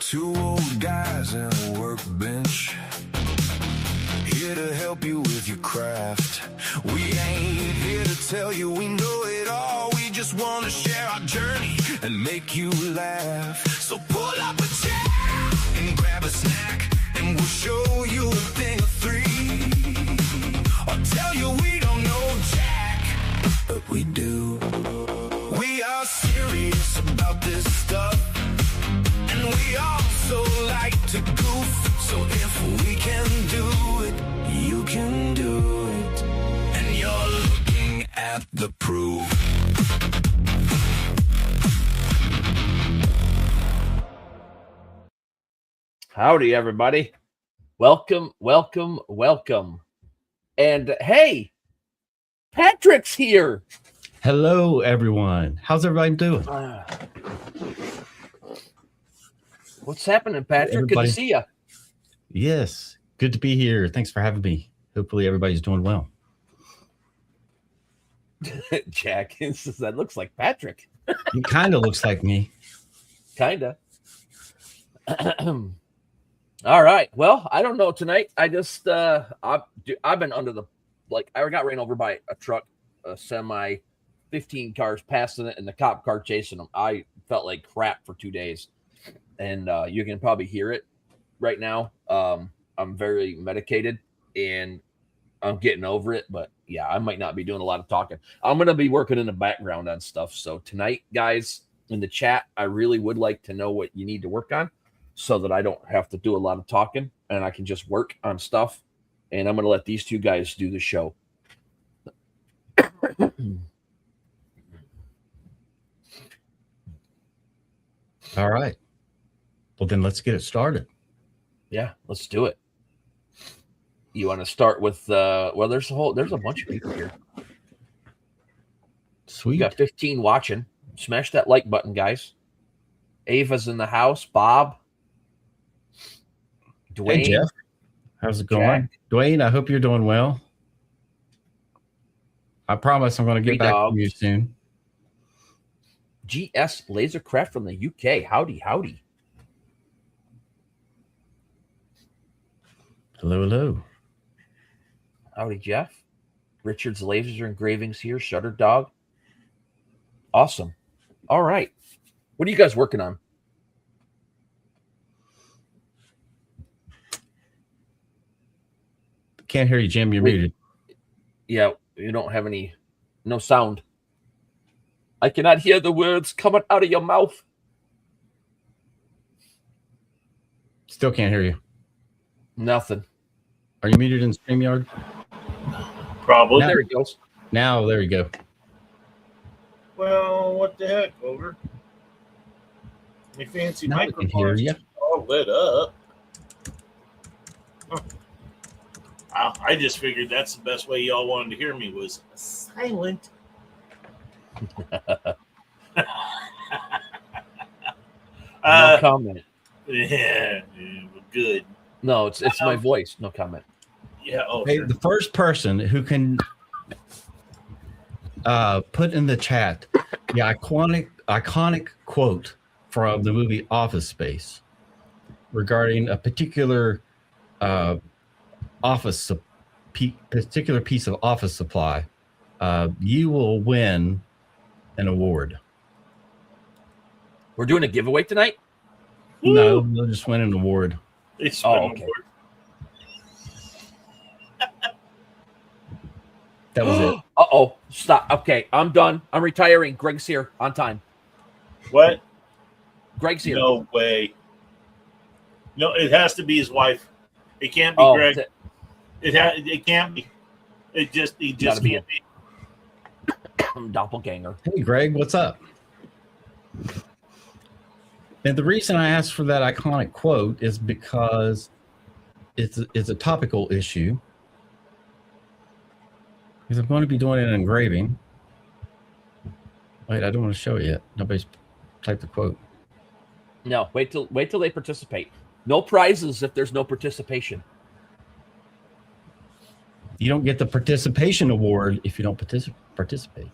Two old guys and a workbench, here to help you with your craft. We ain't here to tell you we know it all. We just want to share our journey and make you laugh. So pull up a chair and grab a snack, and we'll show you a thing or three. I'll tell you we don't know jack, but we do. We are serious about this stuff, and we also like to goof. So if we can do it, you can do it. And you're looking at the proof. Howdy, everybody. Welcome. And hey, Patrick's here. Hello, everyone. How's everybody doing? What's happening, Patrick? Everybody. Good to see you. Yes, good to be here. Thanks for having me. Hopefully everybody's doing well. Jack says that looks like Patrick. It kind of looks like me. Kinda. All right. Well, I don't know tonight. I just I've been under the, like, I got ran over by a truck, a semi, 15 cars passing it, and the cop car chasing them. I felt like crap for 2 days, and you can probably hear it right now. I'm very medicated and I'm getting over it, but yeah, I might not be doing a lot of talking. I'm going to be working in the background on stuff. So tonight, guys, in the chat, I really would like to know what you need to work on so that I don't have to do a lot of talking and I can just work on stuff. And I'm going to let these two guys do the show. All right. Well, then let's get it started. Yeah, let's do it. You want to start with well, there's a bunch of people here. Sweet. We got 15 watching. Smash that like button, guys. Ava's in the house. Bob. Dwayne. Hey, Jeff. How's it going? Jack. Dwayne, I hope you're doing well. I promise I'm going to get back to you soon. GS Lasercraft from the UK. Howdy. Hello. Howdy, Jeff. Richard's Laser Engravings here. Shutter Dog. Awesome. All right. What are you guys working on? Can't hear you, Jim. You're muted. Yeah, you don't have no sound. I cannot hear the words coming out of your mouth. Still can't hear you. Nothing. Are you muted in StreamYard? Probably. There he goes. Now, there you go. Well, what the heck, Over? My fancy microphone's all lit up. Huh. I just figured that's the best way y'all wanted to hear me was silent. No comment. Yeah, good. No, it's my voice. No comment. Yeah. Oh, hey, sure. The first person who can put in the chat the iconic quote from the movie Office Space regarding a particular particular piece of office supply, you will win an award. We're doing a giveaway tonight? No, they'll just win an award. It's okay. That was it. Uh-oh. Stop. Okay, I'm done. I'm retiring. Greg's here on time. What? Greg's here. No way. No, it has to be his wife. It can't be Greg. It can't be. It just can't be. Doppelganger. Hey, Greg, what's up? And the reason I asked for that iconic quote is because it's a topical issue. Because I'm going to be doing an engraving. Wait, I don't want to show it yet. Nobody's typed the quote. No, wait till they participate. No prizes if there's no participation. You don't get the participation award if you don't participate.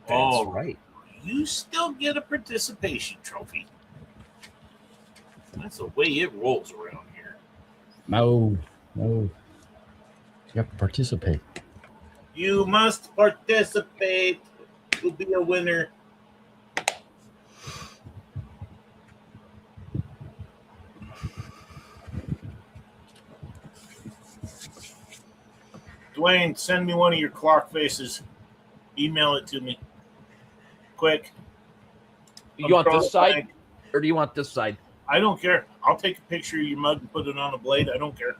That's right. You still get a participation trophy. That's the way it rolls around here. No. You have to participate. You must participate to be a winner. Dwayne, send me one of your clock faces. Email it to me. Quick. You want this side or do you want this side? I don't care. I'll take a picture of your mug and put it on a blade. I don't care.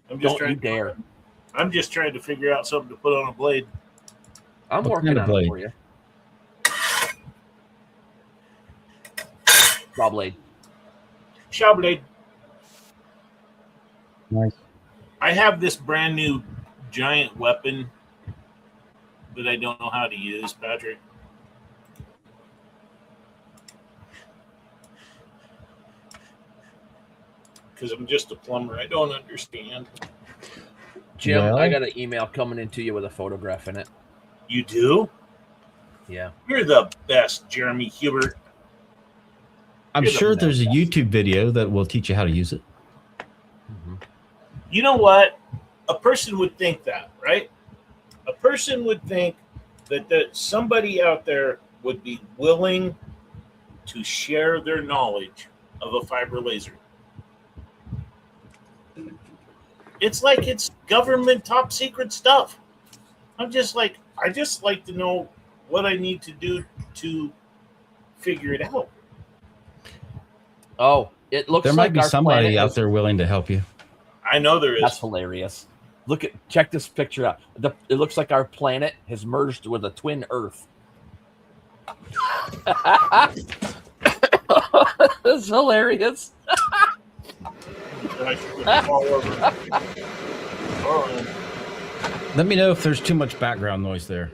Don't you dare. I'm just trying to figure out something to put on a blade. I'm working on it for you. Saw blade. Shaw blade. Nice. I have this brand new giant weapon that I don't know how to use, Patrick. Because I'm just a plumber. I don't understand. Jim, I got an email coming into you with a photograph in it. You do? Yeah. You're the best, Jeremy Hubert. I'm sure there's a YouTube video that will teach you how to use it. Mm-hmm. You know what? A person would think that, right? A person would think that somebody out there would be willing to share their knowledge of a fiber laser. It's like it's government top secret stuff. I just like to know what I need to do to figure it out. Oh, it looks there like might be somebody out there willing to help you. I know there is. That's hilarious. Check this picture out. It looks like our planet has merged with a twin Earth. That's hilarious. Let me know if there's too much background noise there.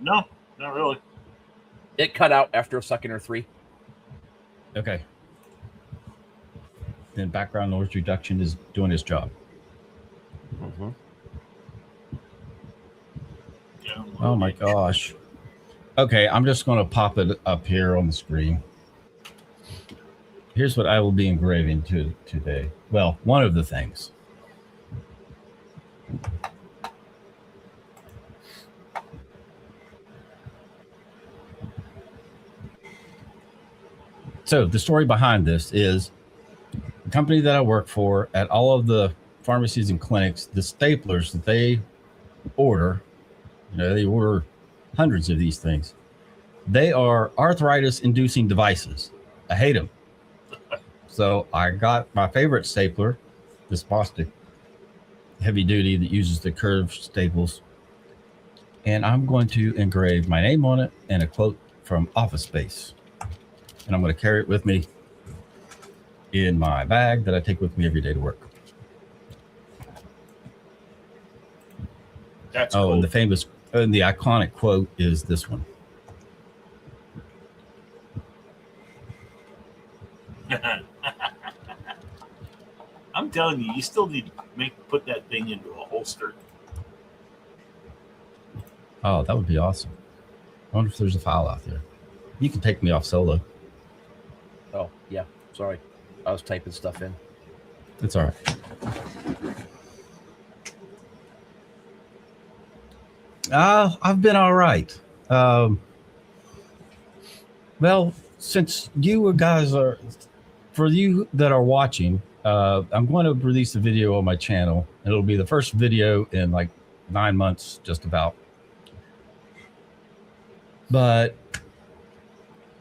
No, not really. It cut out after a second or three. Okay. Then background noise reduction is doing its job. Mm-hmm. Yeah, oh my gosh. Okay, I'm just going to pop it up here on the screen. Here's what I will be engraving today. Well, one of the things. So the story behind this is the company that I work for, at all of the pharmacies and clinics, the staplers that they order, they order hundreds of these things. They are arthritis-inducing devices. I hate them. So I got my favorite stapler, this Bostik heavy duty that uses the curved staples. And I'm going to engrave my name on it and a quote from Office Space. And I'm going to carry it with me in my bag that I take with me every day to work. That's cool. And the iconic quote is this one. I'm telling you, you still need to put that thing into a holster. Oh, that would be awesome. I wonder if there's a file out there. You can take me off solo. Oh, yeah. Sorry. I was typing stuff in. It's all right. I've been all right. Well, since you guys are, for you that are watching, I'm going to release a video on my channel. It'll be the first video in like 9 months, just about. But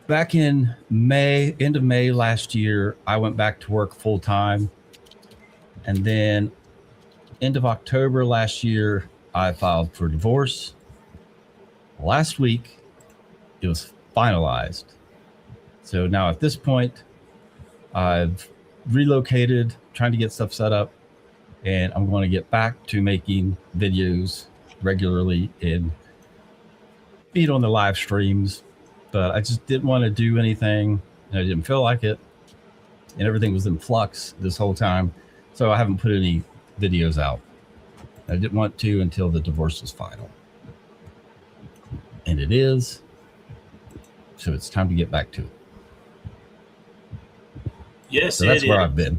back in May, end of May last year, I went back to work full time. And then end of October last year, I filed for divorce. Last week, it was finalized. So now at this point, I've relocated, trying to get stuff set up, and I'm going to get back to making videos regularly and be on the live streams. But I just didn't want to do anything, and I didn't feel like it, and everything was in flux this whole time. So I haven't put any videos out. I didn't want to until the divorce was final. And it is. So it's time to get back to it. Yes, So that's where I've been.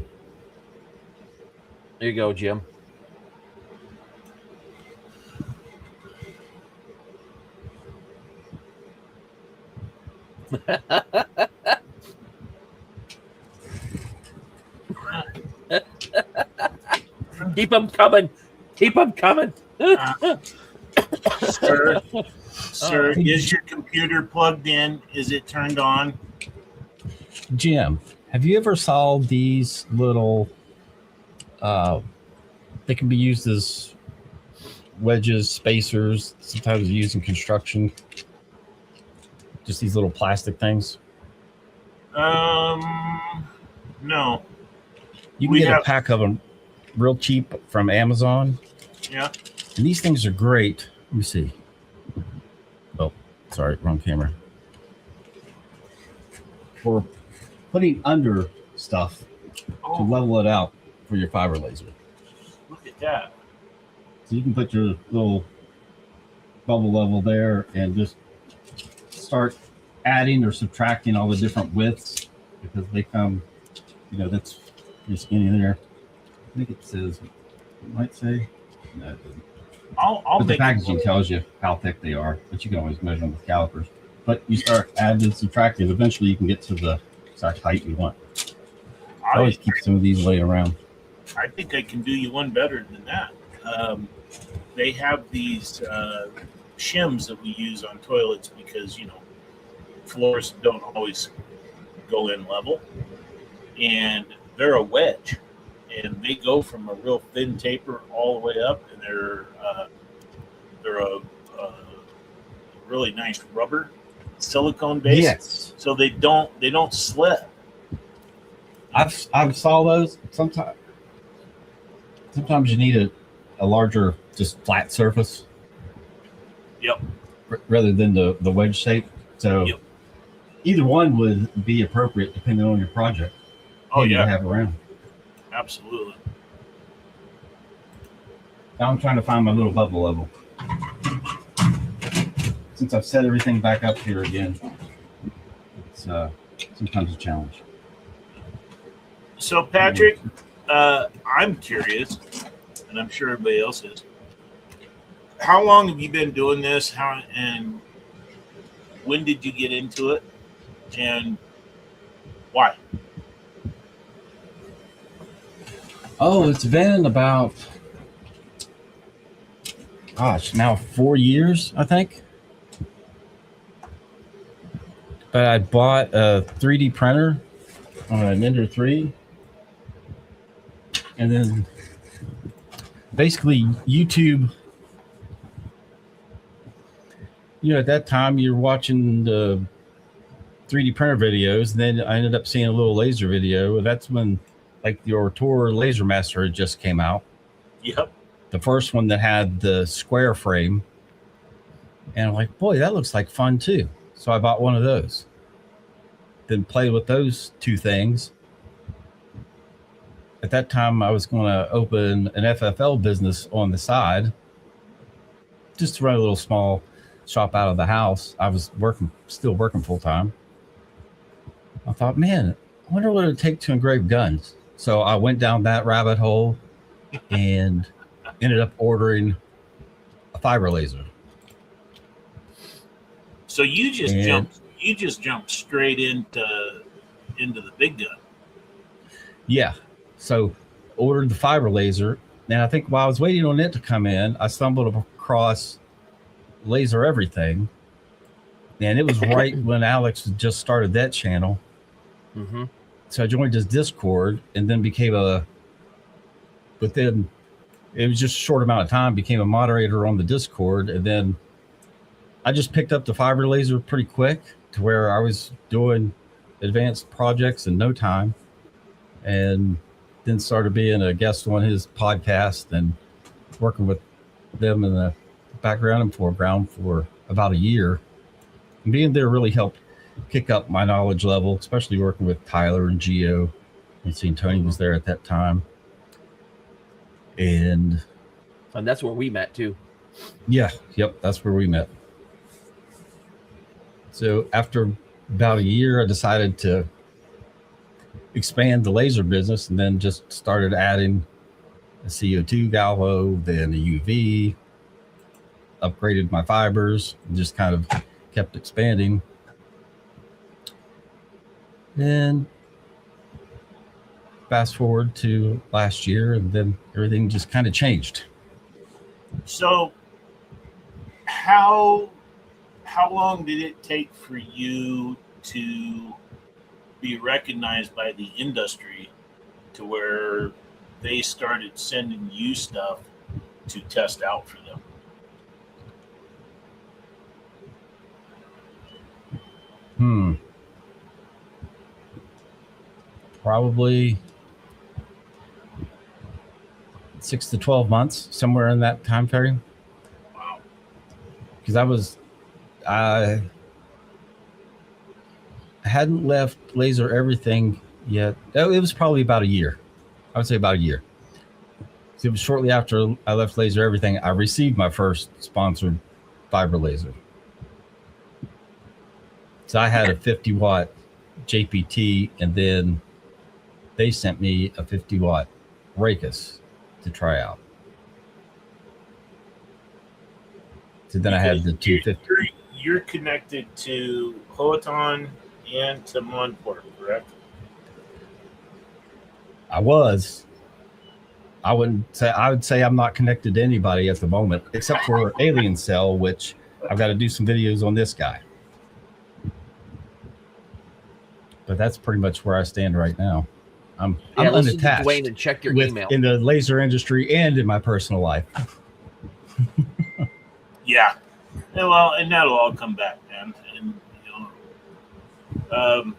There you go, Jim. Keep them coming. Keep them coming. Sir, is your computer plugged in? Is it turned on? Jim, have you ever saw these little, they can be used as wedges, spacers, sometimes used in construction? Just these little plastic things? No. You can get a pack of them real cheap from Amazon. Yeah. And these things are great. Let me see. Oh, sorry, wrong camera. For putting under stuff to level it out for your fiber laser. Look at that. So you can put your little bubble level there and just start adding or subtracting all the different widths because they come, that's pretty skinny there. I think it says, it might say, no, it doesn't. But the packaging tells you how thick they are, but you can always measure them with calipers. But you start adding and subtracting, eventually you can get to the exact height you want. I always keep some of these laying around. I think I can do you one better than that. They have these shims that we use on toilets because, floors don't always go in level. And they're a wedge. And they go from a real thin taper all the way up, and they're a really nice rubber silicone base. Yes. So they don't slip. I've saw those sometimes. Sometimes you need a larger, just flat surface. Yep. Rather than the wedge shape. So either one would be appropriate depending on your project. Oh yeah. To have around. Absolutely. Now I'm trying to find my little bubble level. Since I've set everything back up here again, it's sometimes a challenge. So Patrick, I'm curious, and I'm sure everybody else is. How long have you been doing this? And when did you get into it? And why? Oh, it's been about, now 4 years, I think. But I bought a 3D printer on an Ender 3. And then basically YouTube, at that time you're watching the 3D printer videos. And then I ended up seeing a little laser video. That's when the Ortor Laser Master had just came out. Yep. The first one that had the square frame. And I'm like, boy, that looks like fun too. So I bought one of those. Then played with those two things. At that time, I was going to open an FFL business on the side. Just to run a little small shop out of the house. I was still working full time. I thought, man, I wonder what it would take to engrave guns. So I went down that rabbit hole and ended up ordering a fiber laser. So you just jumped straight into the big gun. Yeah. So ordered the fiber laser. And I think while I was waiting on it to come in, I stumbled across Laser Everything. And it was right when Alex just started that channel. Mm-hmm. So I joined his Discord and then it was just a short amount of time, became a moderator on the Discord. And then I just picked up the fiber laser pretty quick to where I was doing advanced projects in no time. And then started being a guest on his podcast and working with them in the background and foreground for about a year. And being there really helped kick up my knowledge level, especially working with Tyler and Gio. And seeing Tony was there at that time. And that's where we met too. Yeah. Yep. That's where we met. So after about a year, I decided to expand the laser business, and then just started adding a CO2 galvo, then a UV, upgraded my fibers, and just kind of kept expanding. Then fast forward to last year, and then everything just kind of changed. So how long did it take for you to be recognized by the industry to where they started sending you stuff to test out for them? Probably 6 to 12 months, somewhere in that time frame. Wow. Because I hadn't left Laser Everything yet. It was probably about a year. I would say about a year. So it was shortly after I left Laser Everything, I received my first sponsored fiber laser. So I had a 50 watt JPT, and then they sent me a 50 watt Raycus to try out. So then I had the 250. You're connected to Hoaton and to Monport, correct? I was. I would say I'm not connected to anybody at the moment, except for Alien Cell, which I've got to do some videos on this guy. But that's pretty much where I stand right now. I'm unattached. Dwayne, and check your email in the laser industry and in my personal life. Yeah. Well, and that'll all come back, man. And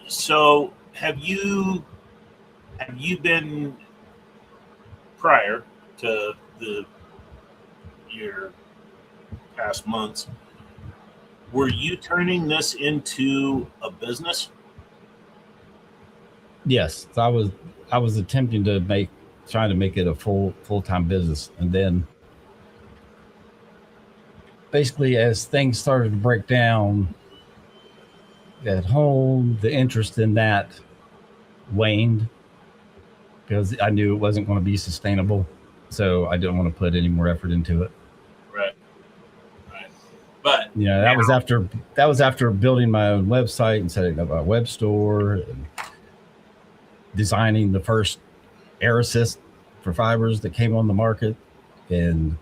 so have you been, prior to your past months, were you turning this into a business? Yes, I was attempting to trying to make it a full-time business, and then basically as things started to break down at home, the interest in that waned because I knew it wasn't going to be sustainable, so I didn't want to put any more effort into it. Right. But yeah, that was after building my own website and setting up a web store and designing the first air assist for fibers that came on the market and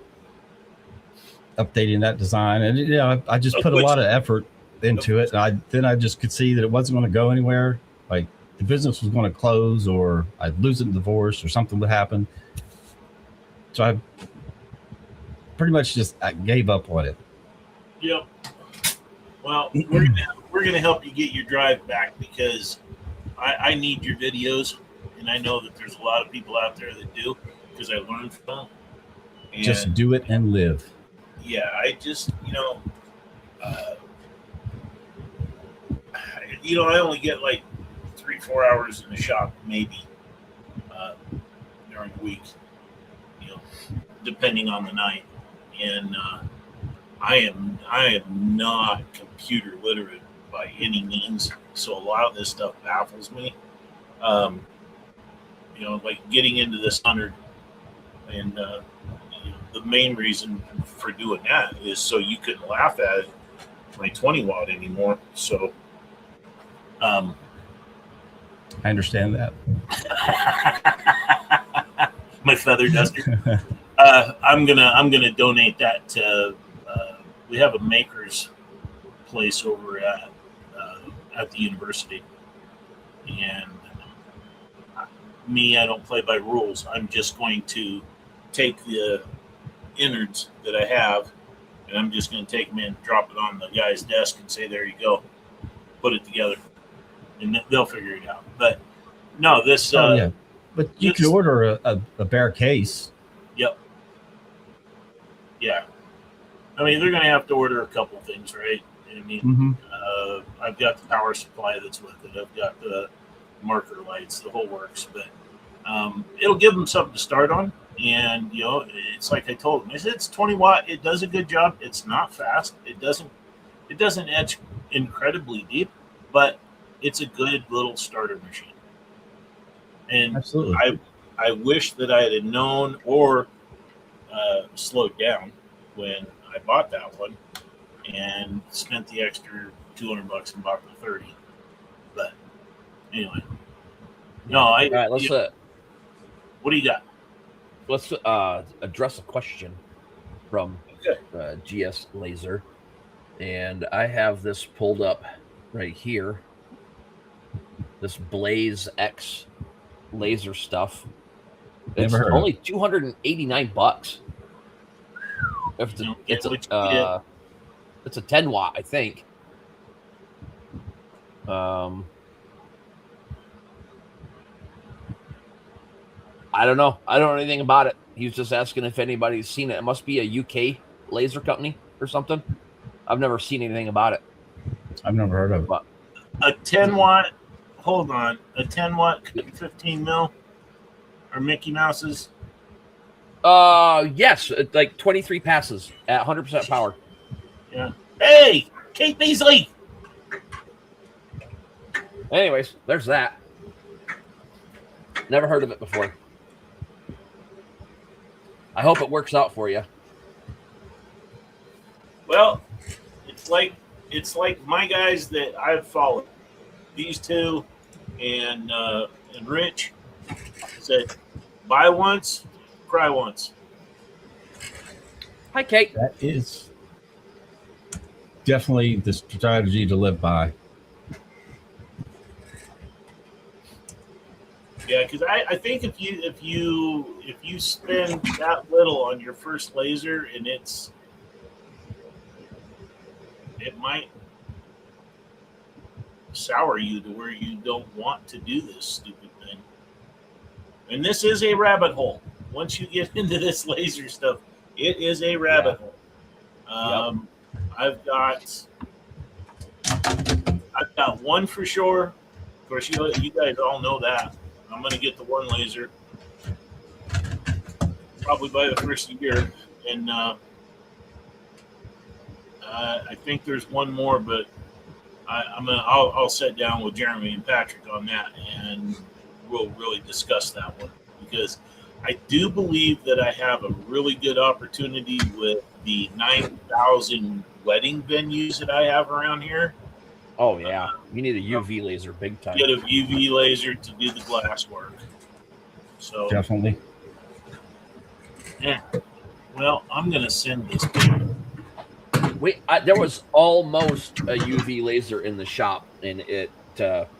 updating that design. And I just put a lot of effort into it. And I just could see that it wasn't going to go anywhere. Like the business was going to close, or I'd lose it in divorce, or something would happen. So I pretty much I gave up on it. Yep. Well, we're gonna help you get your drive back, because I need your videos, and I know that there's a lot of people out there that do, because I learned from them. And just do it and live. Yeah, I just I only get like 3-4 hours in the shop, maybe during the week, depending on the night, and I am not computer literate by any means, so a lot of this stuff baffles me. Like getting into this 100, and the main reason for doing that is so you couldn't laugh at my 20 watt anymore. So I understand that. My feather duster. I'm gonna donate that to. We have a maker's place over at the university, and I don't play by rules. I'm just going to take the innards that I have, and I'm just going to take them in, drop it on the guy's desk, and say, "There you go, put it together," and they'll figure it out. But no, this. Yeah. But you can order a bare case. Yep. Yeah. I mean, they're going to have to order a couple things, right? I mean, I've got the power supply that's with it. I've got the marker lights, the whole works. But it'll give them something to start on. And, it's like I told them. I said, it's 20 watt. It does a good job. It's not fast. It doesn't etch incredibly deep. But it's a good little starter machine. And Absolutely. I wish that I had known or slowed down when I bought that one and spent the extra $200 and bought the 30. But anyway, no, All right, let's what do you got? let's address a question from Okay. GS Laser, and I have this pulled up right here. This Blaze X laser stuff. It's Never heard only $289. If You it's get what you get. it's a 10 watt, I think. I don't know. I don't know anything about it. He was just asking if anybody's seen it. It must be a UK laser company or something. I've never seen anything about it. I've never heard of it. But A 10 watt, hold on, a 10 watt 15 mil are Mickey Mouse's? yes, like 23 passes at 100% power. Yeah. Hey, Kate Beasley. Anyways, there's that. Never heard of it before. I hope it works out for you. Well, it's like my guys that I've followed. These two and Rich said, buy once, cry once. Hi, Kate. That is definitely the strategy to live by. Yeah, because I think if you spend that little on your first laser and it might sour you to where you don't want to do this stupid thing. And this is a rabbit hole. Once you get into this laser stuff, it is a rabbit hole. I've got one for sure. Of course, you guys all know that. I'm going to get the one laser probably by the first year, and I think there's one more, but I'll sit down with Jeremy and Patrick on that, and we'll really discuss that one, because I do believe that I have a really good opportunity with the 9,000 wedding venues that I have around here. Oh, yeah. You need a UV laser big time. Get a UV laser to do the glass work. So Definitely. yeah. Well, I'm going to send this. There was almost a UV laser in the shop, and it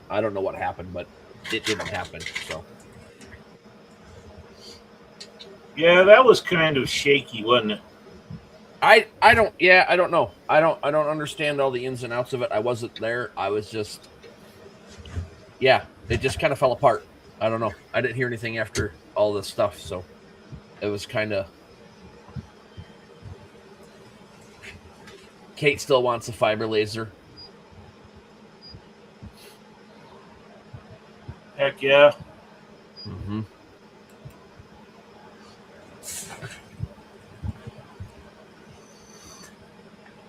I don't know what happened, but it didn't happen. So yeah, that was kind of shaky, wasn't it? I don't know. I don't understand all the ins and outs of it. I wasn't there. I was just it just kind of fell apart. I don't know. I didn't hear anything after all this stuff, so it was kind of. Kate still wants a fiber laser. Heck yeah. Mm-hmm.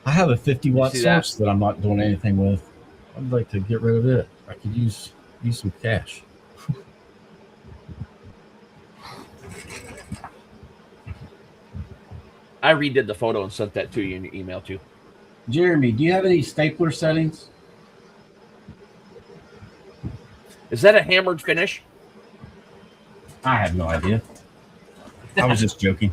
I have a 50-watt source that I'm not doing anything with. I'd like to get rid of it. I could use some cash. I redid the photo and sent that to you in your email too. Jeremy, do you have any stapler settings? Is that a hammered finish? I have no idea. I was just joking.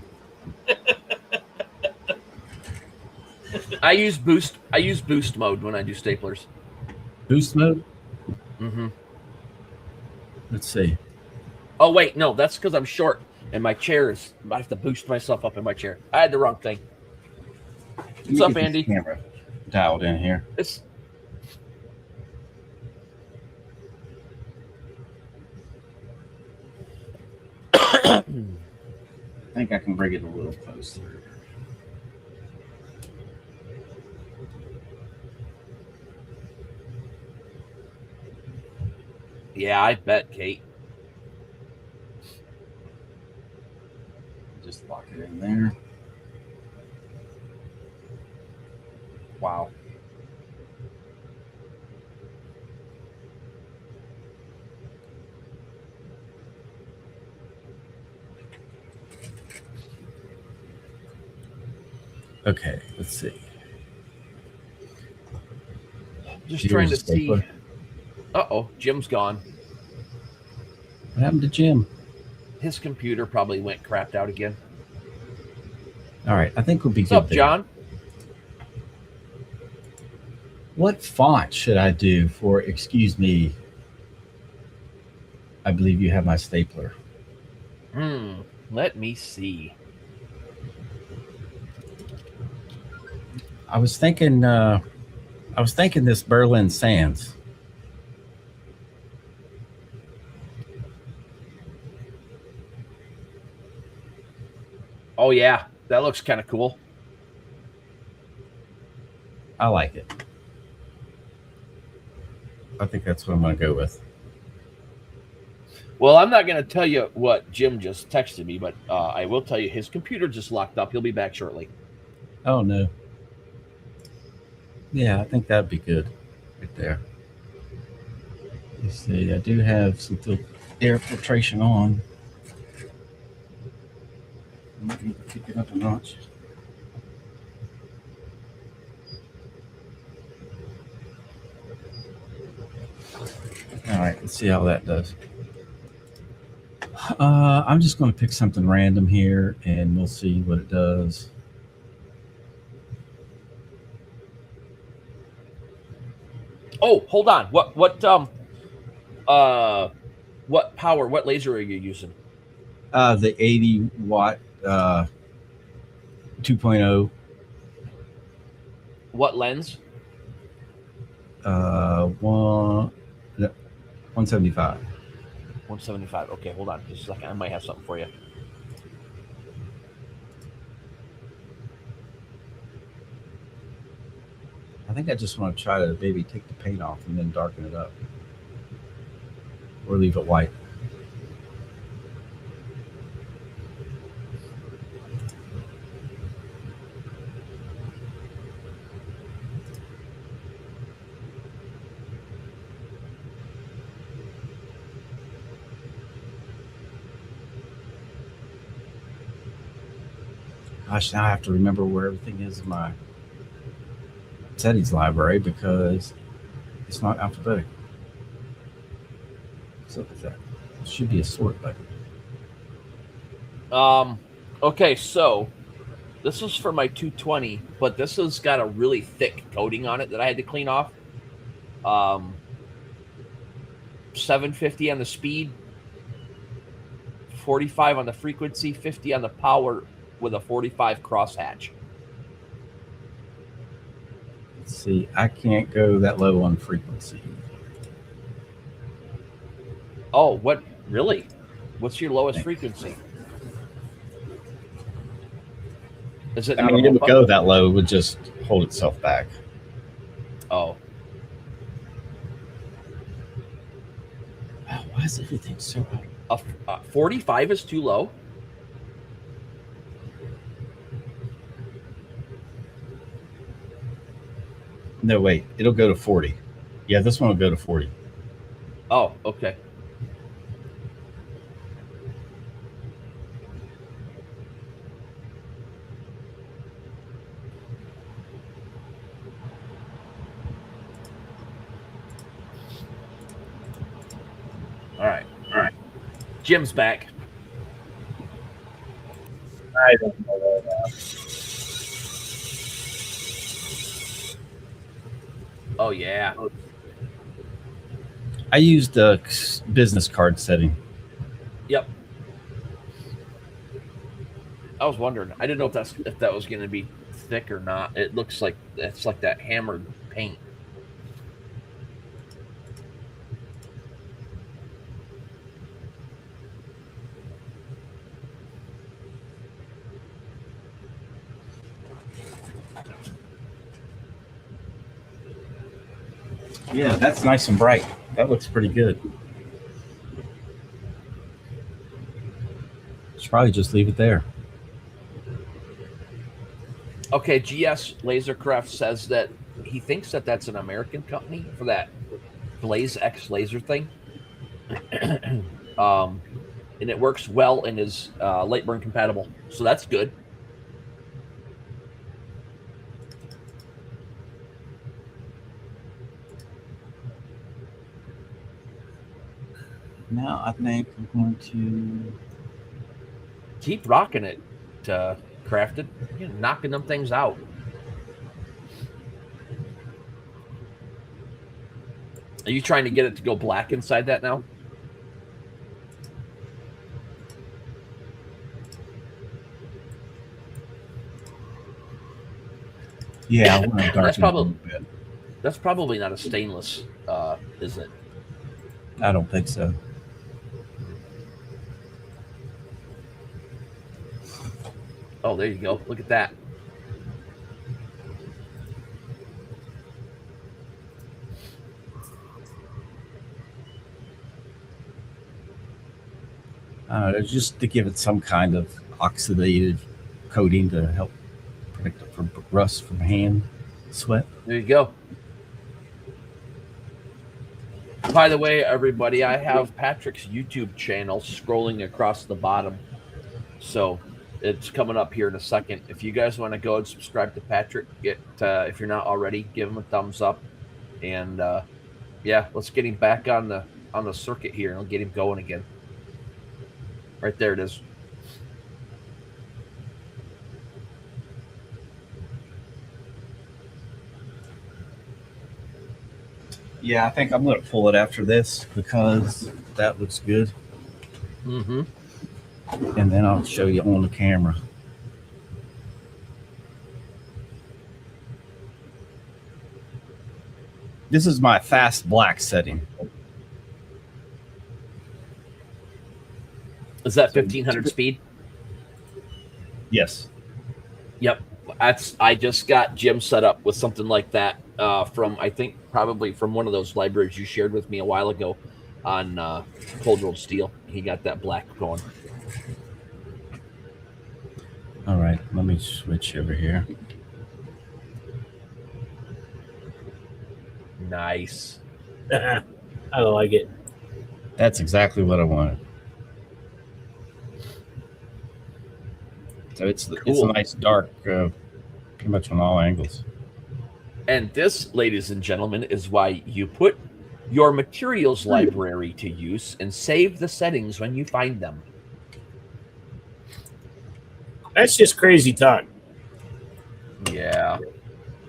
I use boost mode when I do staplers. Boost mode? Mm-hmm. Let's see. Oh wait, no, that's because I'm short and my chair is. I have to boost myself up in my chair. I had the wrong thing. What's up, Andy? Camera dialed in here. It's. I think I can bring it a little closer. Yeah, I bet, Kate. Just lock it in there. Wow. Okay, let's see. Just trying to see. Uh-oh, Jim's gone. What happened to Jim? His computer probably went crapped out again. All right, I think we'll be What's good up, there. John? What font should I do for, excuse me, I believe you have my stapler. Let me see. I was thinking this Berlin Sans. Oh yeah, that looks kind of cool. I like it. I think that's what I'm going to go with. Well, I'm not going to tell you what Jim just texted me, but I will tell you his computer just locked up. He'll be back shortly. Oh, no. Yeah, I think that'd be good right there. Let's see. I do have some air filtration on. I might need to kick it up a notch. All right, let's see how that does. I'm just going to pick something random here, and we'll see what it does. Oh, hold on. What power? What laser are you using? The 80 watt 2.0. What lens? 175. 175. Okay, hold on just a second. I might have something for you. I think I just want to try to maybe take the paint off and then darken it up. Or leave it white. Gosh, now I have to remember where everything is in my settings library because it's not alphabetical. So that should be a sort button. Okay, so this is for my 220, but this has got a really thick coating on it that I had to clean off. 750 on the speed, 45 on the frequency, 50 on the power with a 45 crosshatch. Let's see, I can't go that low on frequency. Oh, what? Really? What's your lowest frequency? Is it? I mean, it would go that low. It would just hold itself back. Oh. Wow, why is everything so high? 45 is too low? No, wait. It'll go to 40. Yeah, this one will go to 40. Oh, okay. All right. Jim's back. I don't know that. Oh, yeah. I used the business card setting. Yep. I was wondering. I didn't know if that was going to be thick or not. It looks like it's like that hammered paint. Yeah, that's nice and bright. That looks pretty good. Should probably just leave it there. Okay, GS Lasercraft says that he thinks that that's an American company for that Blaze X laser thing. And it works well and is light burn compatible. So that's good. Now I think I'm going to keep rocking it, Crafted. You're knocking them things out. Are you trying to get it to go black inside that now? Yeah, I want to darken that's probably not a stainless, is it? I don't think so. Oh, there you go. Look at that. Just to give it some kind of oxidative coating to help protect it from rust from hand sweat. There you go. By the way, everybody, I have Patrick's YouTube channel scrolling across the bottom. So it's coming up here in a second. If you guys want to go and subscribe to Patrick, if you're not already, give him a thumbs up. And yeah, let's get him back on the circuit here and we'll get him going again. Right there it is. Yeah, I think I'm going to pull it after this because that looks good. Mm-hmm. And then I'll show you on the camera. This is my fast black setting. Is that 1500 speed? Yes. Yep. I just got Jim set up with something like that from, I think, probably from one of those libraries you shared with me a while ago on Cold Rolled Steel. He got that black going. All right, let me switch over here. Nice. I like it. That's exactly what I wanted. So it's a nice dark, pretty much on all angles. And this, ladies and gentlemen, is why you put your materials library to use and save the settings when you find them. That's just crazy talk. Yeah.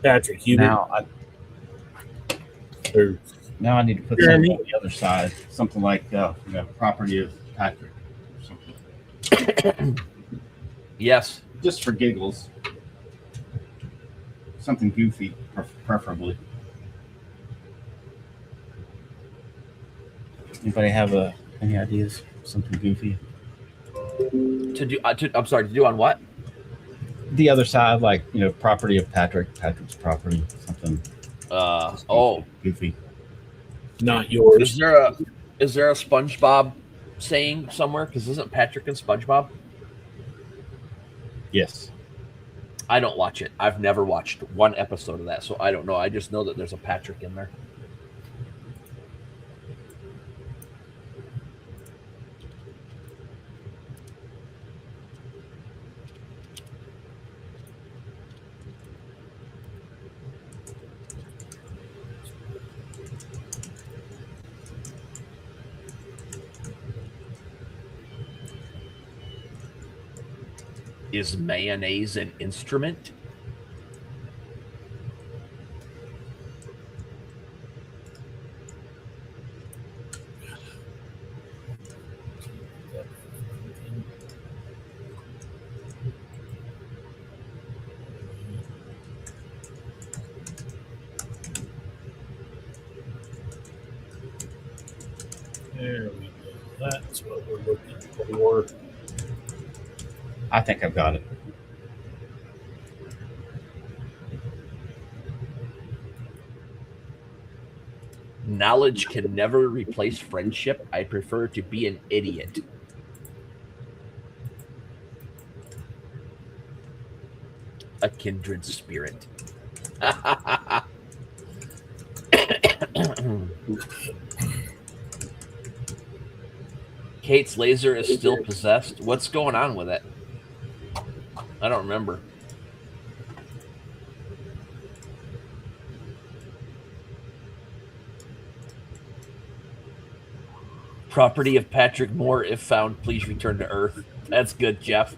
Patrick, you now I need to put something on the other side, something like property of Patrick or something. Yes. Just for giggles. Something goofy, preferably. Anybody have any ideas? Something goofy? To do on what? The other side, like, property of Patrick's property, something. Goofy. Not yours. Is there a SpongeBob saying somewhere? Because isn't Patrick in SpongeBob? Yes. I don't watch it. I've never watched one episode of that, so I don't know. I just know that there's a Patrick in there. Is mayonnaise an instrument? There we go. That's what we're looking for. I think I've got it. Knowledge can never replace friendship. I prefer to be an idiot. A kindred spirit. Kate's laser is still possessed. What's going on with it? I don't remember. Property of Patrick Moore, if found, please return to Earth. That's good, Jeff.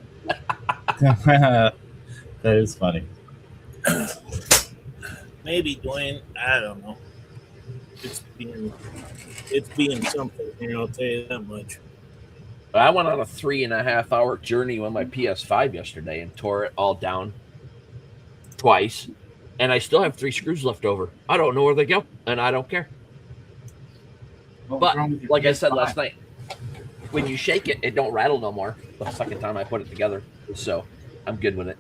That is funny. Maybe, Dwayne. I don't know. It's being something. I'll tell you that much. I went on a 3.5 hour journey with my PS5 yesterday and tore it all down twice, and I still have 3 screws left over. I don't know where they go, and I don't care. But like I said last night, when you shake it, it don't rattle no more. The second time I put it together, so I'm good with it.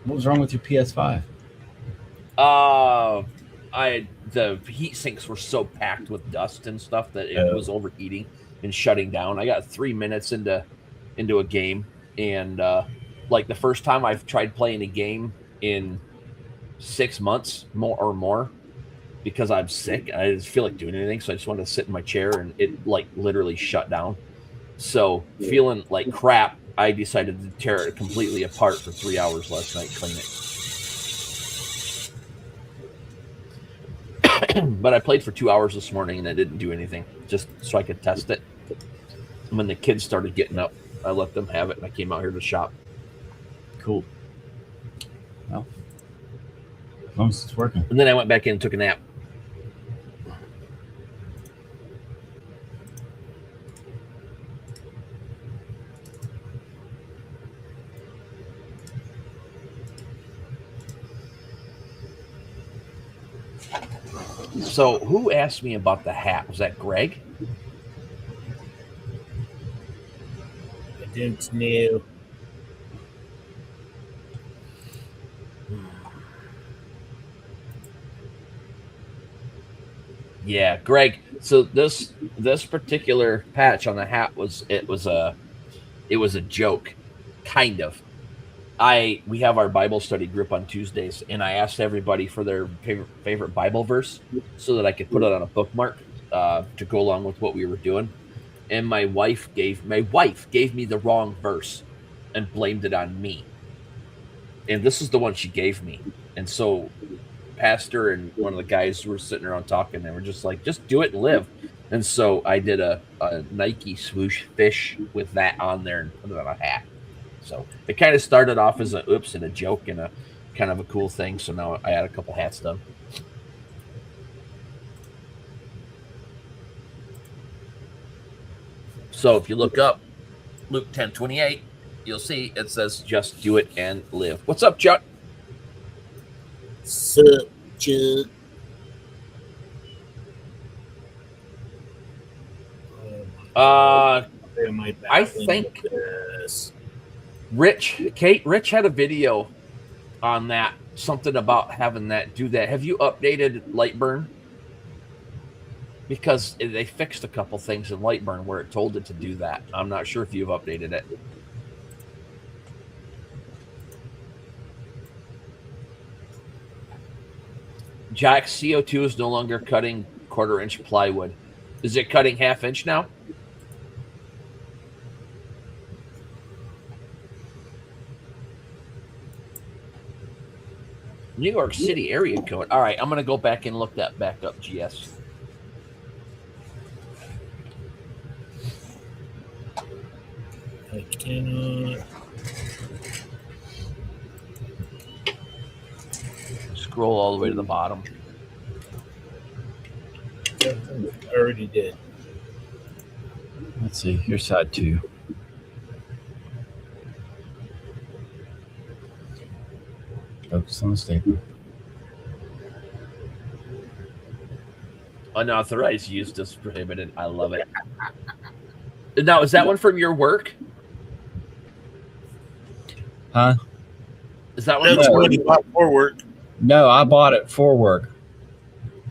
What was wrong with your PS5? The heat sinks were so packed with dust and stuff that it was overheating and shutting down. I got 3 minutes into a game, and like the first time I've tried playing a game in 6 months more, because I'm sick. I didn't feel like doing anything, so I just wanted to sit in my chair, and it like literally shut down. So feeling like crap, I decided to tear it completely apart for 3 hours last night, clean it. But I played for 2 hours this morning and I didn't do anything, just so I could test it. And when the kids started getting up, I let them have it and I came out here to shop. Cool. Well, as long as it's working. And then I went back in and took a nap. So who asked me about the hat? Was that Greg? I didn't know. Yeah, Greg. So this particular patch on the hat was a joke, kind of. We have our Bible study group on Tuesdays, and I asked everybody for their favorite Bible verse so that I could put it on a bookmark to go along with what we were doing. And my wife gave me the wrong verse and blamed it on me. And this is the one she gave me. And so Pastor and one of the guys were sitting around talking, and we're just like, just do it and live. And so I did a Nike swoosh fish with that on there and put it on a hat. So it kind of started off as a oops and a joke and a kind of a cool thing. So now I had a couple hats done. So if you look up Luke 10:28, you'll see it says just do it and live. What's up, Chuck? Sup, Chuck? I think Rich had a video on that, something about having that do that. Have you updated Lightburn? Because they fixed a couple things in Lightburn where it told it to do that. I'm not sure if you've updated it. Jack, CO2 is no longer cutting 1/4 inch plywood. Is it cutting 1/2 inch now? New York City area code. All right, I'm going to go back and look that back up, GS. I cannot. Scroll all the way to the bottom. I already did. Let's see. Here's side 2. Focus on the statement. Unauthorized use is prohibited. I love it. Now, is that one from your work? Huh? Is that one? That's what you bought for work. No, I bought it for work.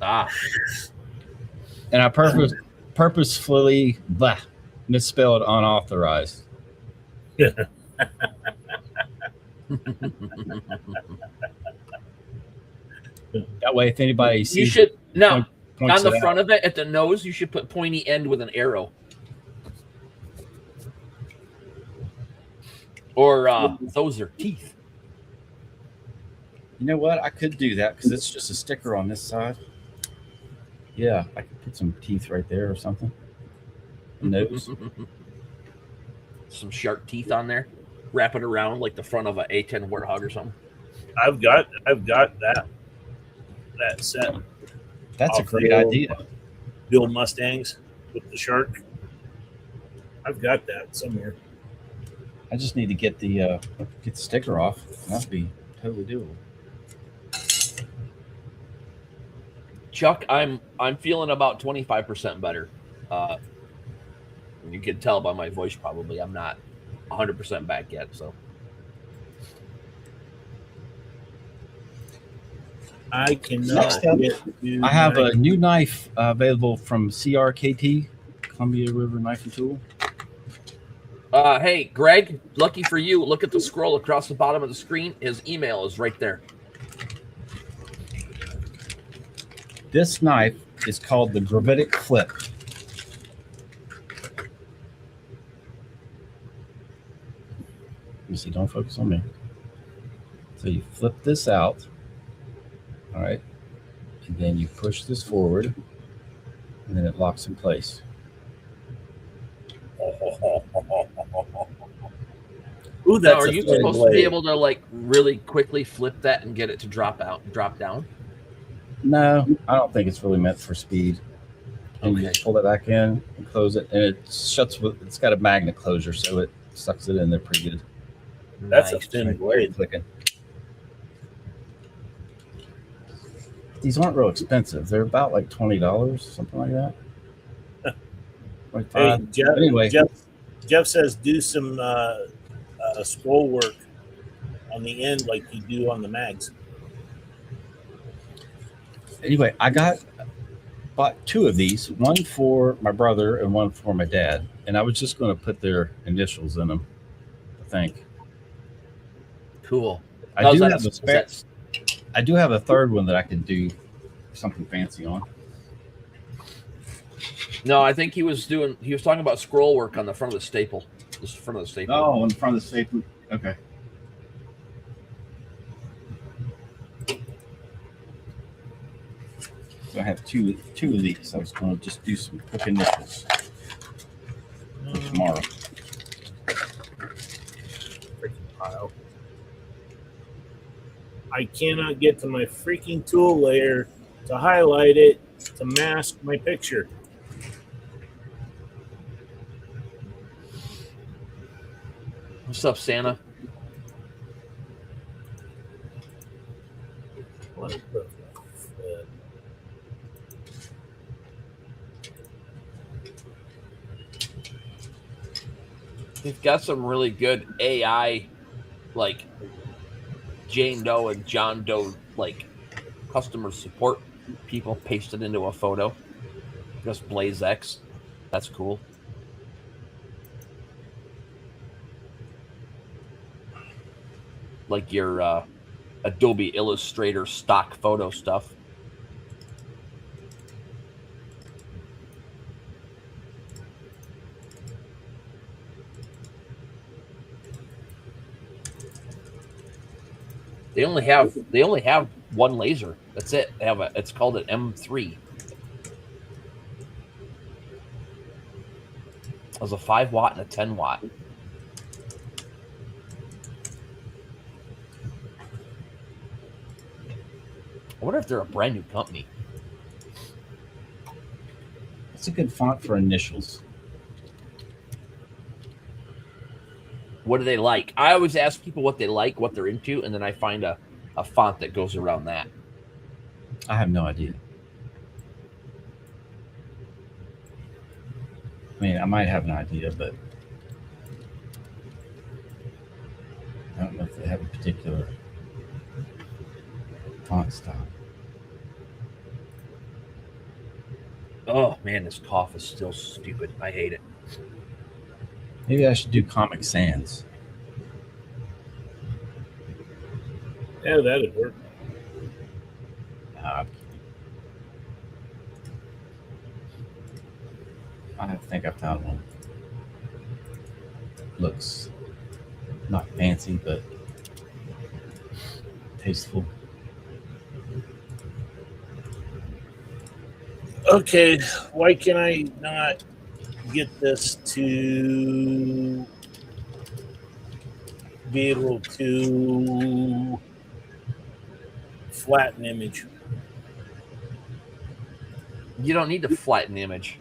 Ah. And I purposefully misspelled unauthorized. That way, if anybody sees, you should no points on the it front out. of it at the nose. You should put pointy end with an arrow, or those are teeth. You know what? I could do that because it's just a sticker on this side. Yeah, I could put some teeth right there or something. A nose. Some shark teeth on there. Wrap it around like the front of an A10 Warthog or something. I've got that set. That's a Off great the old idea. Bill Mustangs with the shark. I've got that somewhere. I just need to get the sticker off. That'd be totally doable. Chuck, I'm feeling about 25% better. You can tell by my voice probably I'm not 100% back yet. So I cannot. Next up, get to I have my- a new knife available from CRKT, Columbia River Knife and Tool. hey, Greg, lucky for you, look at the scroll across the bottom of the screen. His email is right there. This knife is called the Gravitic Flip. Let me see, don't focus on me. So you flip this out, all right, and then you push this forward, and then it locks in place. Ooh, Now, that's are a you thin supposed to be blade. able to like really quickly flip that and get it to drop down? No, I don't think it's really meant for speed. And you Okay. pull it back in and close it, and it shuts with. It's got a magnet closure, so it sucks it in there pretty good. That's Nice. a thin blade. Clicking. These aren't real expensive. They're about like $20, something like that. Hey, 25. Jeff, But anyway, Jeff says do some scroll work on the end like you do on the mags. I bought two of these, one for my brother and one for my dad, and I was just going to put their initials in them. I think Cool. I How's do that- have a is spare. that- I do have a third one that I can do something fancy on. No, I think he was talking about scroll work on the front of the staple. The front of the staple. Oh, in front of the staple. Okay. So I have two of these. I was going to just do some quick initials for tomorrow. Freaking pile. I cannot get to my freaking tool layer to highlight it to mask my picture. What's up, Santa? What the fuck? They've got some really good AI, like Jane Doe and John Doe, like customer support people pasted into a photo. Just Blaze X. That's cool. Like your Adobe Illustrator stock photo stuff. They only have one laser. That's it. It's called an M3. There's a 5 watt and a 10 watt. I wonder if they're a brand new company. It's a good font for initials. What do they like? I always ask people what they like, what they're into, and then I find a font that goes around that. I have no idea. I mean, I might have an idea, but I don't know if they have a particular font style. Oh man, this cough is still stupid. I hate it. Maybe I should do Comic Sans. Yeah, that'd work. I'm kidding. I think I found one. Looks not fancy, but tasteful. Okay, why can I not get this to be able to flatten image? You don't need to flatten the image.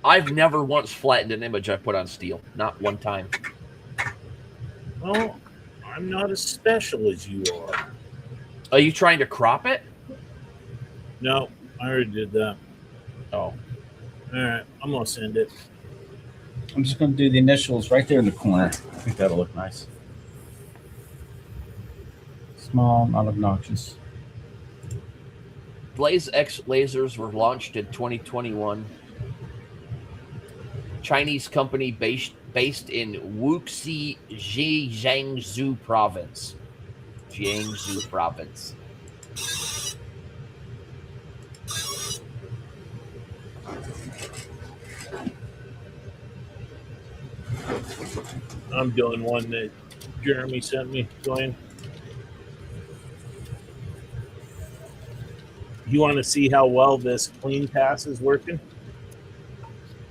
I've never once flattened an image I put on steel. Not one time. Well, I'm not as special as you are. Are you trying to crop it? No, I already did that. Oh. All right, I'm going to send it. I'm just going to do the initials right there in the corner. I think that'll look nice. Small, not obnoxious. Blaze X lasers were launched in 2021. Chinese company based in Wuxi, Jiangsu province. Jiangsu province. I'm doing one that Jeremy sent me, Dwayne. You want to see how well this clean pass is working?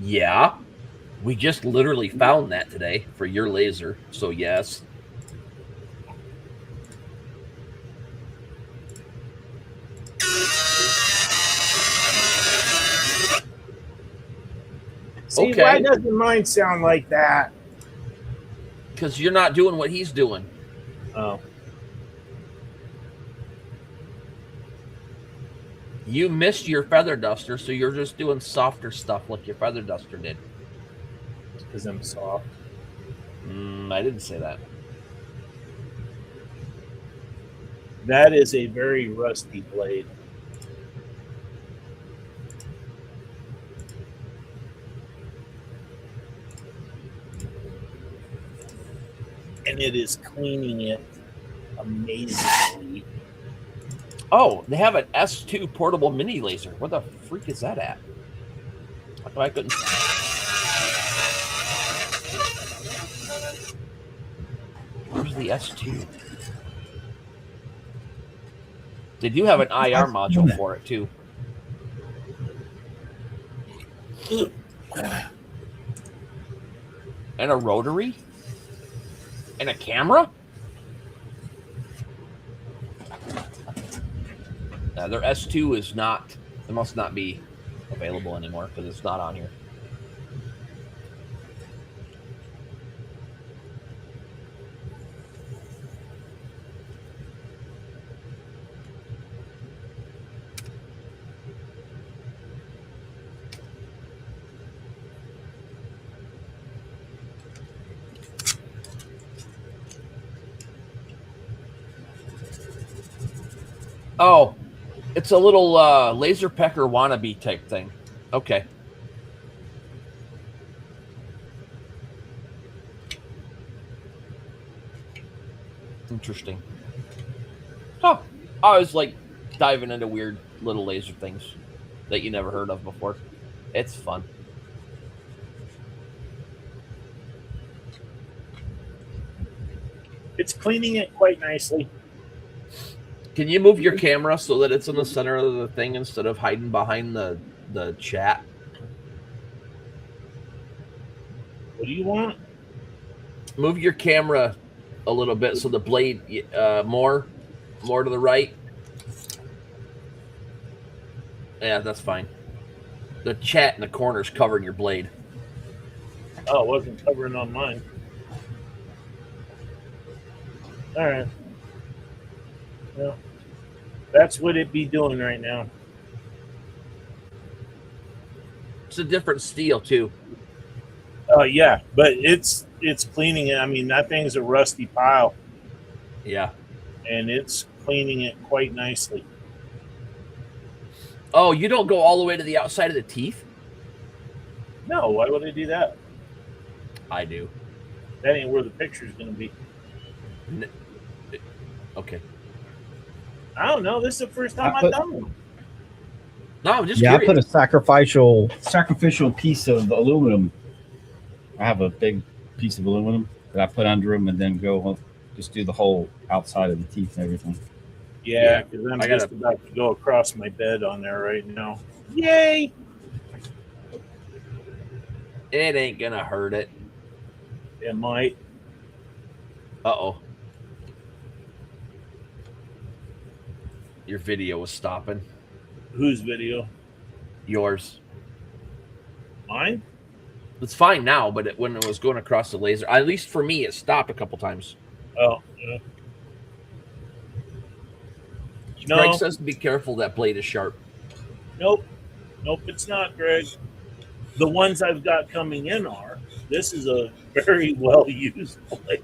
Yeah. We just literally found that today for your laser. So yes. See, Okay. why doesn't mine sound like that? Because you're not doing what he's doing. Oh. You missed your feather duster, so you're just doing softer stuff like your feather duster did. Because I'm soft. I didn't say that. That is a very rusty blade. And it is cleaning it amazingly. Oh, they have an S2 portable mini laser. What the freak is that at? How come I couldn't? Where's the S2? They do have an IR module for it too. And a rotary? And a camera? Their S2 is not, it must not be available anymore because it's not on here. Oh, it's a little laser pecker wannabe type thing. Okay. Interesting. Oh, I was like diving into weird little laser things that you never heard of before. It's fun. It's cleaning it quite nicely. Can you move your camera so that it's in the center of the thing instead of hiding behind the chat? What do you want? Move your camera a little bit so the blade more to the right. Yeah, that's fine. The chat in the corner's covering your blade. Oh, it wasn't covering on mine. All right. Well, that's what it'd be doing right now. It's a different steel too. Oh yeah, but it's cleaning it. I mean, that thing's a rusty pile, Yeah. and it's cleaning it quite nicely. Oh, you don't go all the way to the outside of the teeth? No, why would I do that? I do. That ain't where the picture's going to be. Okay. I don't know. This is the first time I've done one. No, I'm just Yeah, curious. I put a sacrificial piece of aluminum. I have a big piece of aluminum that I put under them and then go just do the whole outside of the teeth and everything. Yeah, because I'm I just about to go across my bed on there right now. Yay! It ain't gonna hurt it. It might. Uh-oh. Your video was stopping. Whose video? Yours. Mine? It's fine now, but when it was going across the laser, at least for me, it stopped a couple times. Oh, yeah. No. Greg says to be careful. That blade is sharp. Nope. Nope, it's not, Greg. The ones I've got coming in are. This is a very well-used blade.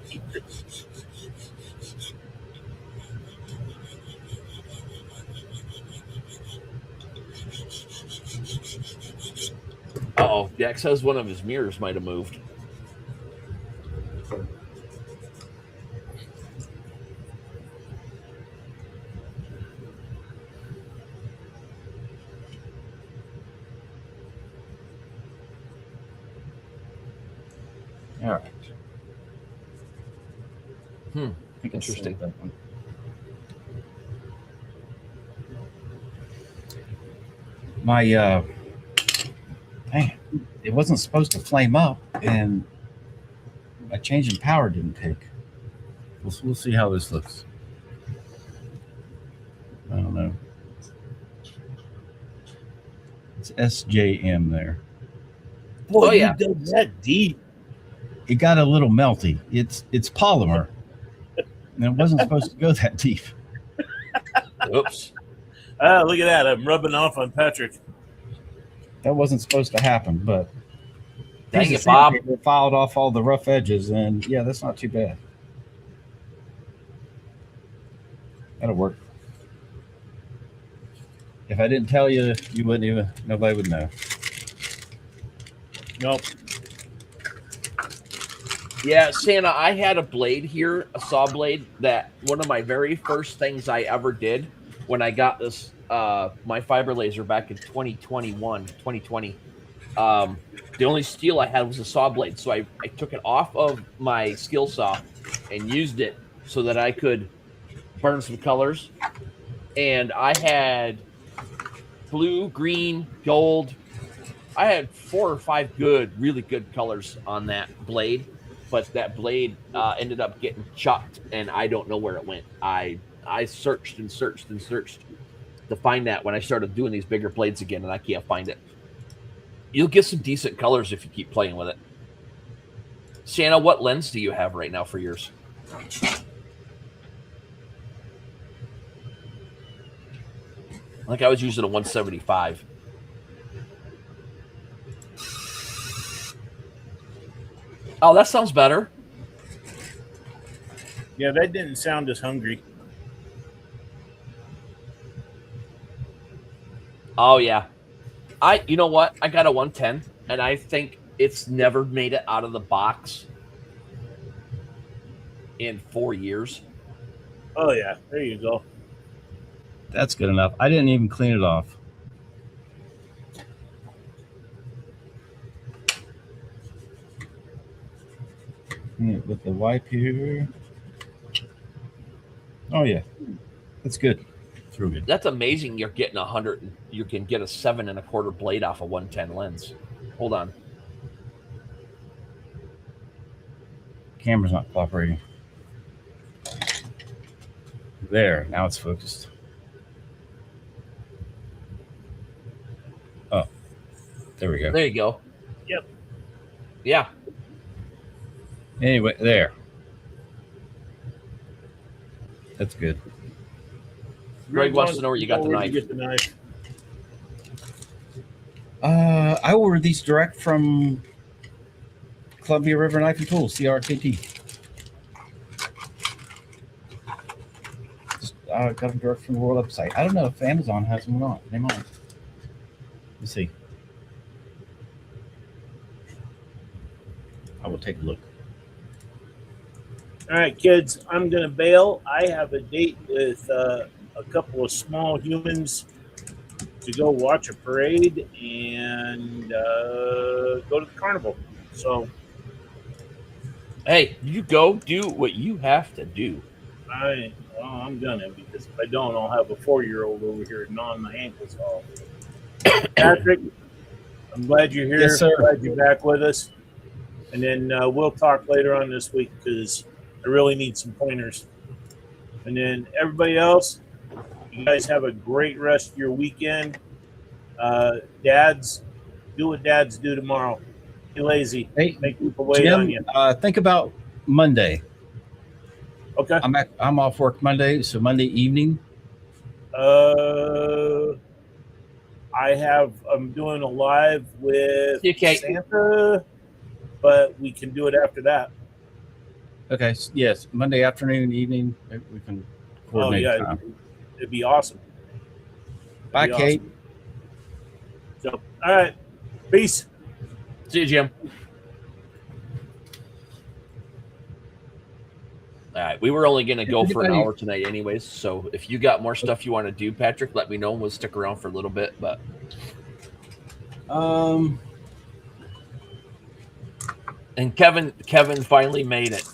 Uh-oh. Dex says one of his mirrors might have moved. All right. Interesting. That one. My man, it wasn't supposed to flame up, and my change in power didn't take. We'll see how this looks. I don't know. It's SJM there. Boy, Oh, yeah. you dug that deep. It got a little melty. It's polymer, and it wasn't supposed to go that deep. Oops. Ah, look at that. I'm rubbing off on Patrick. That wasn't supposed to happen, but Dang piece it, of Bob. sandpaper filed off all the rough edges, and yeah, that's not too bad. That'll work. If I didn't tell you, you wouldn't even. Nobody would know. Nope. Yeah, Santa, I had a blade here, a saw blade, that one of my very first things I ever did when I got this, my fiber laser back in 2020. The only steel I had was a saw blade. So I took it off of my skill saw and used it so that I could burn some colors. And I had blue, green, gold. I had 4 or 5 really good colors on that blade. But that blade ended up getting chopped, and I don't know where it went. I searched and searched and searched to find that when I started doing these bigger blades again, and I can't find it. You'll get some decent colors if you keep playing with it. Santa, what lens do you have right now for yours? I think I was using a 175. Oh, that sounds better. Yeah, that didn't sound as hungry. Oh, yeah. You know what? I got a 110, and I think it's never made it out of the box in 4 years. Oh, yeah. There you go. That's good enough. I didn't even clean it off. With the wipe here. Oh yeah, that's good. It's real good. That's amazing. You're getting 100. You can get a 7 1/4 blade off a 110 lens. Hold on. Camera's not cooperating. There, now it's focused. Oh, there we go. There you go. Yep. Yeah. Anyway, there. That's good. Greg wants to know where you got the Where'd you knife. get the knife? I ordered these direct from Columbia River Knife and Tools, CRKT. Just got them direct from the World website. I don't know if Amazon has them or not. They might. Let's see. I will take a look. All right, kids, I'm going to bail. I have a date with a couple of small humans to go watch a parade and go to the carnival. So, Hey, you go do what you have to do. Well, I'm gonna, because if I don't, I'll have a 4-year-old over here gnawing my ankles off. Patrick, I'm glad you're here. Yes, sir. Glad you're back with us. And then we'll talk later on this week because I really need some pointers. And then everybody else, you guys have a great rest of your weekend. Dads, do what dads do tomorrow. Be lazy. Hey, Make people wait Jim, on you. think about Monday. Okay. I'm off work Monday, so Monday evening. I'm doing a live with Okay. Santa, but we can do it after that. Okay. Yes, Monday afternoon, evening. We can coordinate time. It'd be awesome. Bye, It'd be Kate. awesome. So, all right, peace. See you, Jim. All right, we were only going to go for an hour tonight anyways, so if you got more stuff you want to do, Patrick, let me know and we'll stick around for a little bit. But and Kevin finally made it.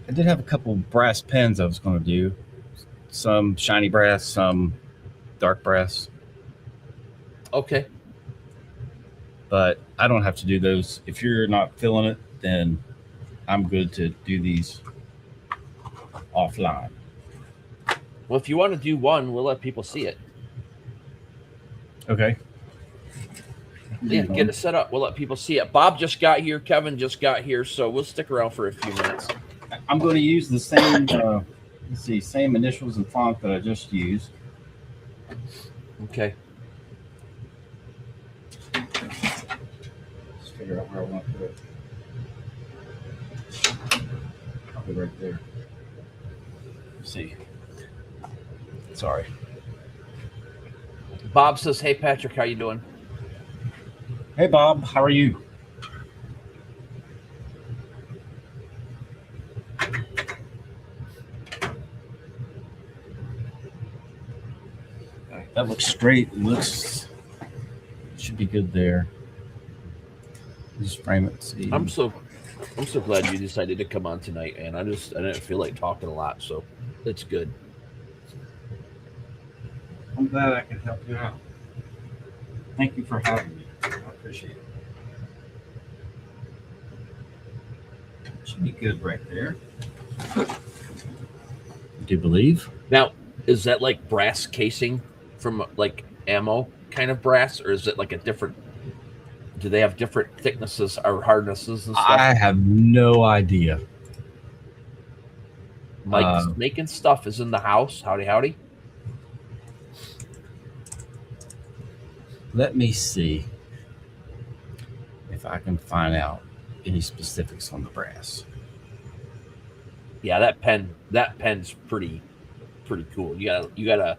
I did have a couple brass pens I was going to do. Some shiny brass, some dark brass. Okay. But I don't have to do those. If you're not feeling it, then I'm good to do these offline. Well, if you want to do one, we'll let people see it. Okay. Yeah, get it set up. We'll let people see it. Bob just got here. Kevin just got here, so we'll stick around for a few minutes. I'm going to use the same, same initials and font that I just used. Okay. Let's figure out where I want to put it. Probably right there. Let's see. Sorry. Bob says, "Hey, Patrick, how you doing?" Hey, Bob. How are you? That looks straight. It should be good there. Just frame it. See. I'm so glad you decided to come on tonight, and I didn't feel like talking a lot, so it's good. I'm glad I can help you out. Thank you for having me. I appreciate it. Should be good right there. Do you believe? Now, is that like brass casing from like ammo kind of brass, or is it like a different? Do they have different thicknesses or hardnesses and stuff? I have no idea. Mike's making stuff is in the house. Howdy, howdy. Let me see if I can find out any specifics on the brass. Yeah, that pen's pretty cool. You gotta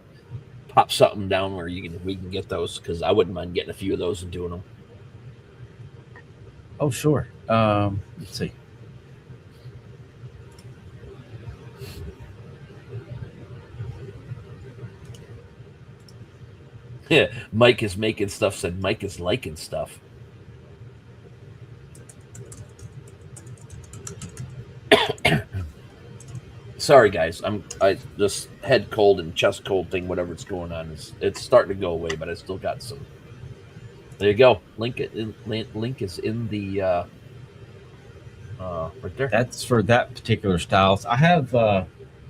pop something down where we can get those, because I wouldn't mind getting a few of those and doing them. Oh, sure. Let's see. Yeah, Mike is making stuff. Said Mike is liking stuff. Sorry, guys. I just head cold and chest cold thing. Whatever it's going on, it's starting to go away, but I still got some. There you go. Link is in the right there. That's for that particular styles. I have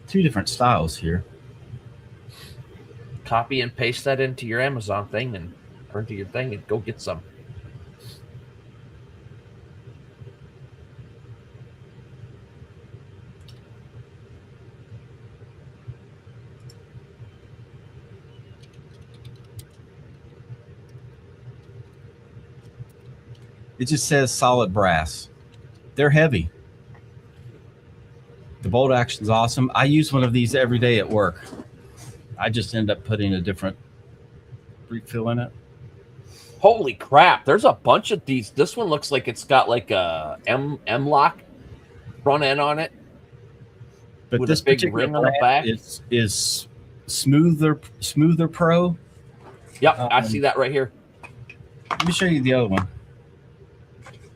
2 different styles here. Copy and paste that into your Amazon thing and turn to your thing and go get some. It just says solid brass. They're heavy. The bolt action's awesome. I use one of these every day at work. I just end up putting a different refill in it. Holy crap! There's a bunch of these. This one looks like it's got like a M-lock front end on it, but with this a big particular ring on the back is smoother pro. Yep, I see that right here. Let me show you the other one.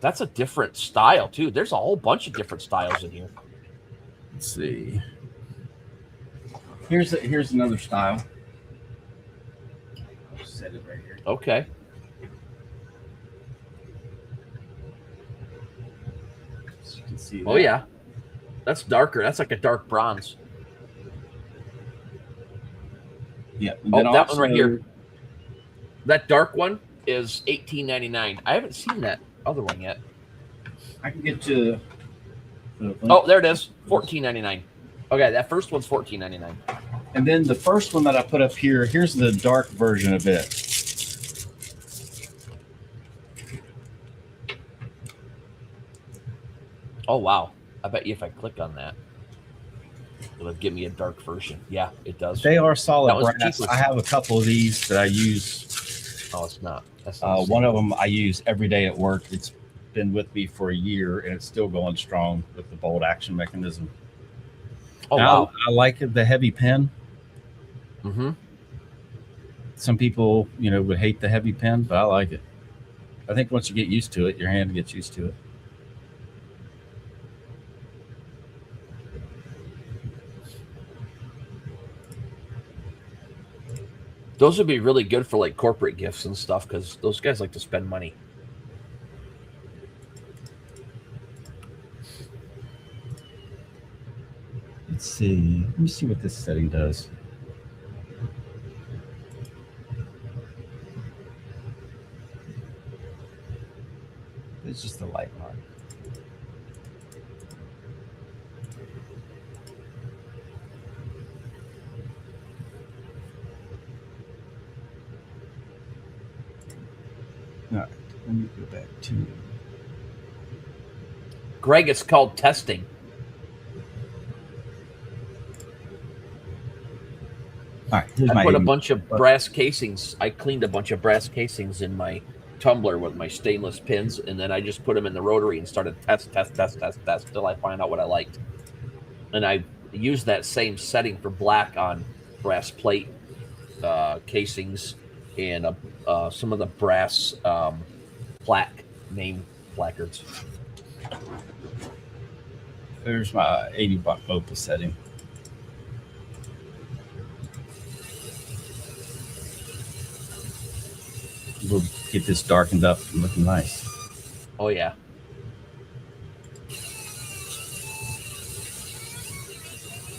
That's a different style too. There's a whole bunch of different styles in here. Let's see. Here's another style. I'll just set it right here. Okay. So you can see Oh that. yeah, that's darker. That's like a dark bronze. Yeah. And Oh, then that one right also- here. That dark one is $18.99. I haven't seen that other one yet. I can get to. Oh, there it is. $14.99. Okay, that first one's $14.99. And then the first one that I put up here, here's the dark version of it. Oh wow! I bet you if I click on that, it'll give me a dark version. Yeah, it does. They are That solid was brass. cheapest. I have a couple of these that I use. Oh, it's not. That's not One of them I use every day at work. It's been with me for a year and it's still going strong with the bolt action mechanism. Oh Now, wow! I like the heavy pen. Mm-hmm. Some people, would hate the heavy pen, but I like it. I think once you get used to it, your hand gets used to it. Those would be really good for like corporate gifts and stuff because those guys like to spend money. Let's see. Let me see what this setting does. It's just a light mark. All right, let me go back to. Greg, it's called testing. All right, here's I my put a 80. bunch of brass casings. I cleaned a bunch of brass casings in my tumbler with my stainless pins, and then I just put them in the rotary and started test till I find out what I liked. And I used that same setting for black on brass plate casings and some of the brass plaque name placards. There's my 80-watt Mopa setting. We'll get this darkened up and looking nice. Oh yeah.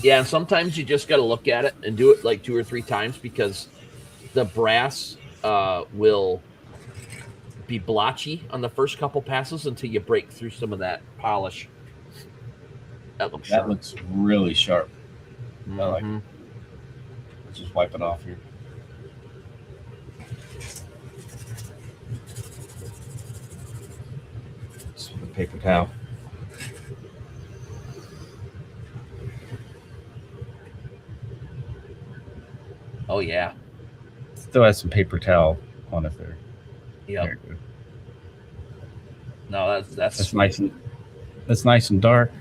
Yeah, and sometimes you just got to look at it and do it like 2 or 3 times because the brass will be blotchy on the first couple passes until you break through some of that polish. That looks sharp. That looks really sharp. I like it. Mhm. Let's just wipe it off here. Just with a paper towel. Oh yeah. Still has some paper towel on it there. Yep. There you go. No, that's That's nice and dark.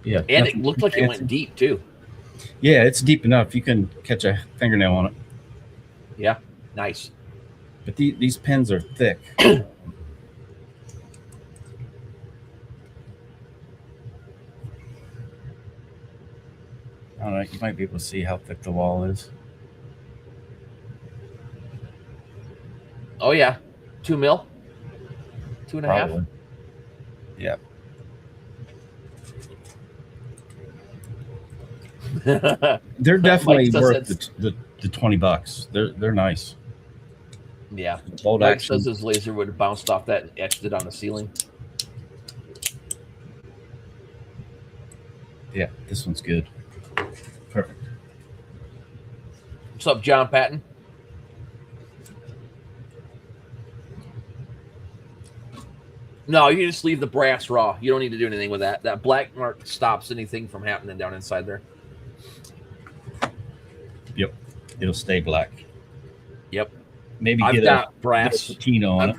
Yeah. and it nothing looked too like it went fancy. deep too. Yeah, it's deep enough. You can catch a fingernail on it. Yeah. Nice. But these pens are thick. I don't know. You might be able to see how thick the wall is. Oh yeah. 2 mil. 2.5. Probably. Yeah. They're definitely Mike says worth the $20. They're nice. Yeah. Bolt Mike action. says his laser would have bounced off that and etched it on the ceiling. Yeah, this one's good. Perfect. What's up, John Patton? No, you just leave the brass raw. You don't need to do anything with that. That black mark stops anything from happening down inside there. Yep. It'll stay black. Yep. Maybe I've get got a brass. patina on it.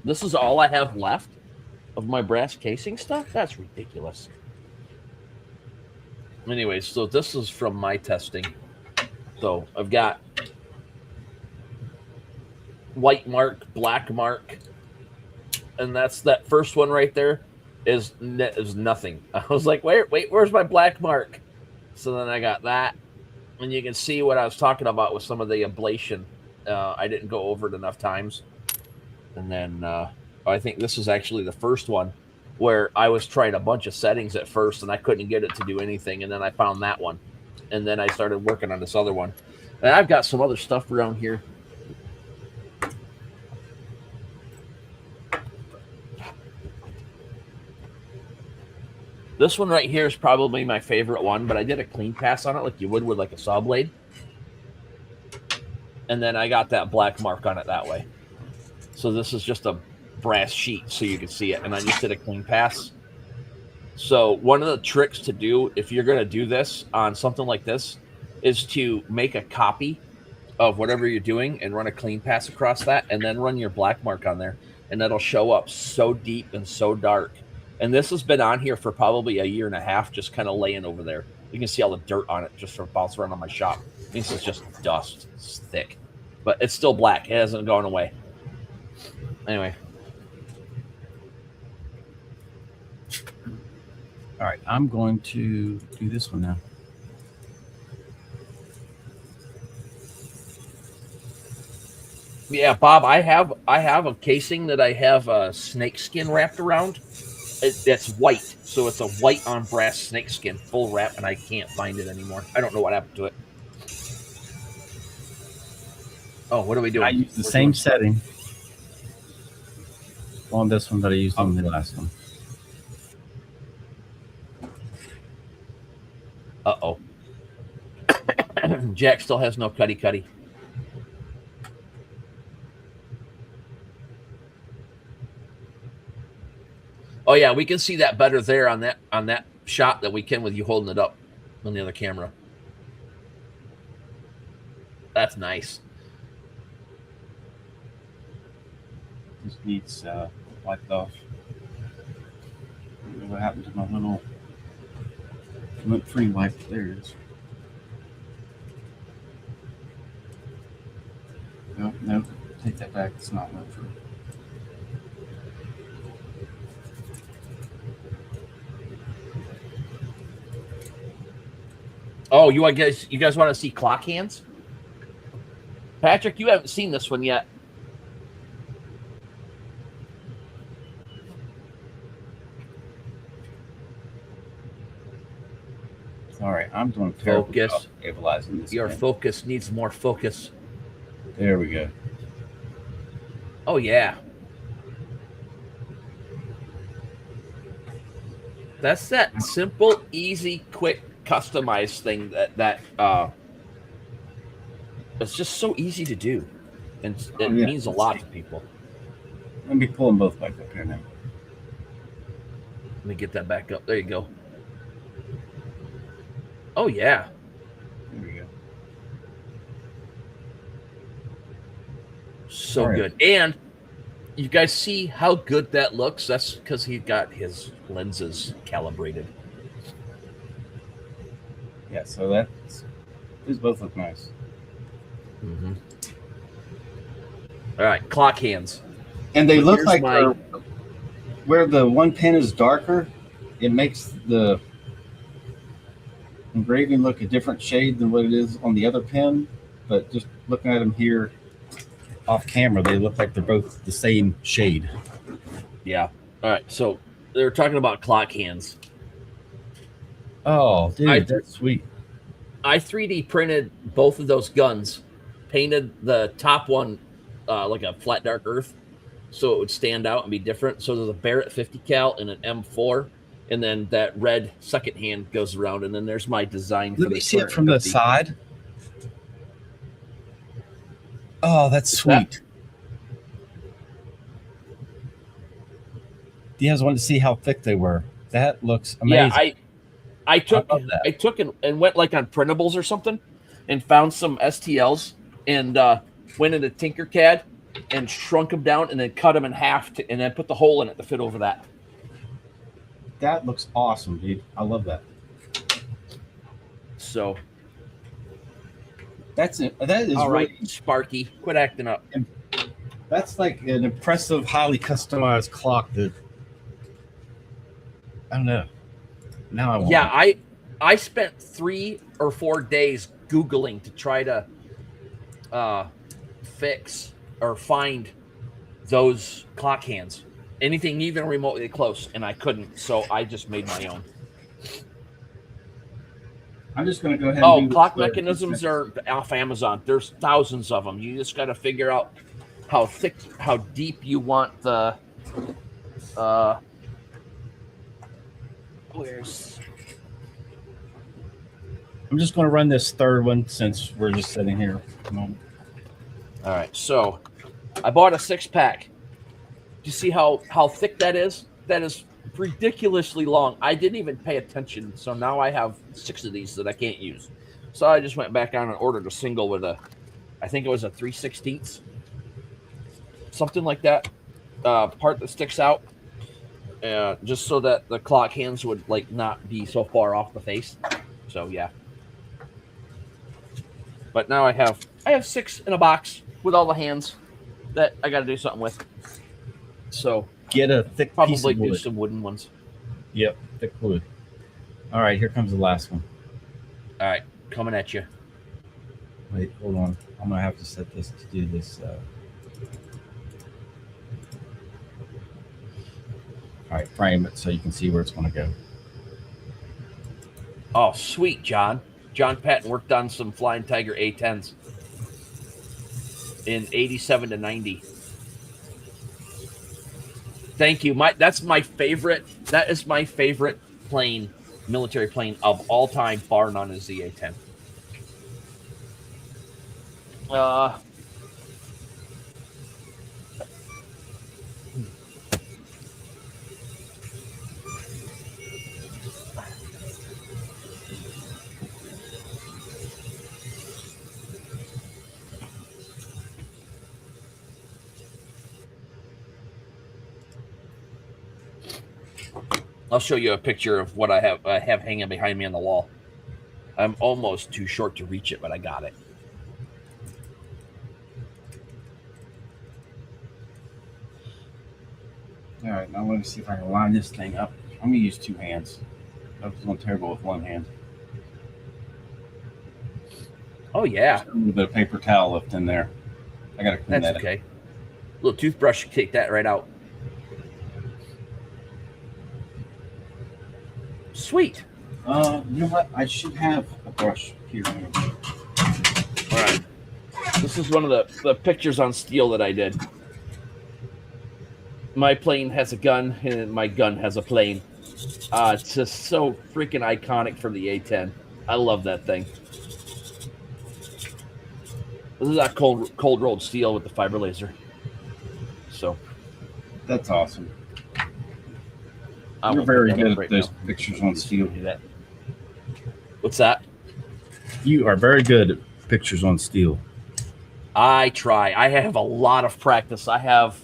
This is all I have left of my brass casing stuff? That's ridiculous. Anyways, so this is from my testing. So I've got white mark, black mark, and that's that first one right there is nothing. I was like, wait, where's my black mark? So then I got that, and you can see what I was talking about with some of the ablation. I didn't go over it enough times. And then I think this is actually the first one where I was trying a bunch of settings at first and I couldn't get it to do anything. And then I found that one. And then I started working on this other one. And I've got some other stuff around here. This one right here is probably my favorite one, but I did a clean pass on it like you would with like a saw blade. And then I got that black mark on it that way. So this is just a brass sheet so you can see it. And I just did a clean pass. So one of the tricks to do if you're going to do this on something like this is to make a copy of whatever you're doing and run a clean pass across that and then run your black mark on there. And that'll show up so deep and so dark. And this has been on here for probably a year and a half, just kind of laying over there. You can see all the dirt on it just from bouncing around on my shop. This is just dust. It's thick. But it's still black. It hasn't gone away. Anyway. All right, I'm going to do this one now. Yeah, Bob, I have a casing that I have snake skin wrapped around. That's white, so it's a white on brass snake skin full wrap, and I can't find it anymore. I don't know what happened to it. Oh, what are we doing? I use the same setting on this one that I used on the last one. Uh-oh. Jack still has no cutty. Oh yeah, we can see that better there on that shot than we can with you holding it up on the other camera. That's nice. Just needs wiped off. I don't know what happened to my little lint-free wipe. There it is. No, take that back. It's not lint-free. Oh, you guys want to see clock hands? Patrick, you haven't seen this one yet. Sorry, I'm doing terrible Focus. job stabilizing this. Your thing. focus needs more focus. There we go. Oh yeah. That's that simple, easy, quick, customized thing that it's just so easy to do, and it means a lot to people. Let me pull them both back up here now. Let me get that back up. There you go. Oh yeah. There we go. So Right. good. And you guys see how good that looks? That's because he got his lenses calibrated. Yeah, so these both look nice. Mm-hmm. All right, clock hands. And they But look here's like my- where the one pin is darker, it makes the engraving look a different shade than what it is on the other pin. But just looking at them here off camera, they look like they're both the same shade. Yeah. All right. So they're talking about clock hands. Oh, dude, that's sweet. I 3D printed both of those guns, painted the top one like a flat dark earth, so it would stand out and be different. So there's a Barrett 50 cal and an M4, and then that red second hand goes around, and then there's my design. Let me see it from the side. Oh, that's sweet. You guys wanted to see how thick they were. That looks amazing. Yeah, I took love that. I took and went like on printables or something, and found some STLs and went into Tinkercad and shrunk them down and then cut them in half and then put the hole in it to fit over that. That looks awesome, dude. I love that. So That is all right, really, Sparky, quit acting up. that's like an impressive, highly customized clock that I don't know. Now I want Yeah, one. I spent 3 or 4 days Googling to try to fix or find those clock hands, anything even remotely close, and I couldn't. So I just made my own. I'm just going to go ahead. Oh, and do clock this, mechanisms are off Amazon. There's thousands of them. You just got to figure out how thick, how deep you want the. Where's? I'm just going to run this third one since we're just sitting here. All right, so I bought a 6-pack. Do you see how thick that is? That is ridiculously long. I didn't even pay attention, so now I have 6 of these that I can't use. So I just went back on and ordered a single with I think it was a 3/16, something like that, part that sticks out, just so that the clock hands would like not be so far off the face. So yeah. But now I have 6 in a box with all the hands that I got to do something with. So Get a thick piece probably of do wood. some wooden ones. Yep, thick wood. All right, here comes the last one. All right, coming at you. Wait, hold on. I'm going to have to set this to do this. All right, frame it so you can see where it's going to go. Oh, sweet, John. John Patton worked on some Flying Tiger A10s in 87 to 90. Thank you. That's my favorite. That is my favorite plane, military plane of all time, bar none, is the A10. I'll show you a picture of what I have hanging behind me on the wall. I'm almost too short to reach it, but I got it. All right, now let me see if I can line this thing up. I'm going to use 2 hands. I was going terrible with 1 hand. Oh, yeah. There's a little bit of paper towel left in there. I got to clean That's that okay. Little toothbrush, take that right out. Sweet. You know what? I should have a brush here. All right. This is one of the pictures on steel that I did. My plane has a gun, and my gun has a plane. It's just so freaking iconic for the A10. I love that thing. This is that cold rolled steel with the fiber laser. So That's awesome. I You're won't very put that good up at right those now. pictures on steel. Do that. What's that? You are very good at pictures on steel. I try. I have a lot of practice. I have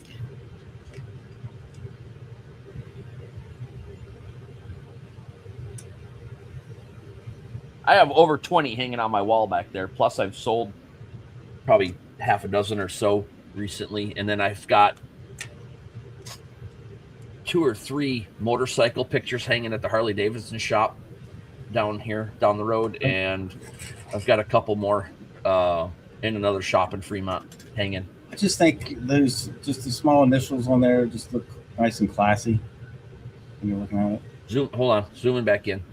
over 20 hanging on my wall back there. Plus, I've sold probably half a dozen or so recently. And then I've got 2 or 3 motorcycle pictures hanging at the Harley Davidson shop down here, down the road. And I've got a couple more in another shop in Fremont hanging. I just think those, just the small initials on there just look nice and classy when you're looking at it. Hold on, zooming back in.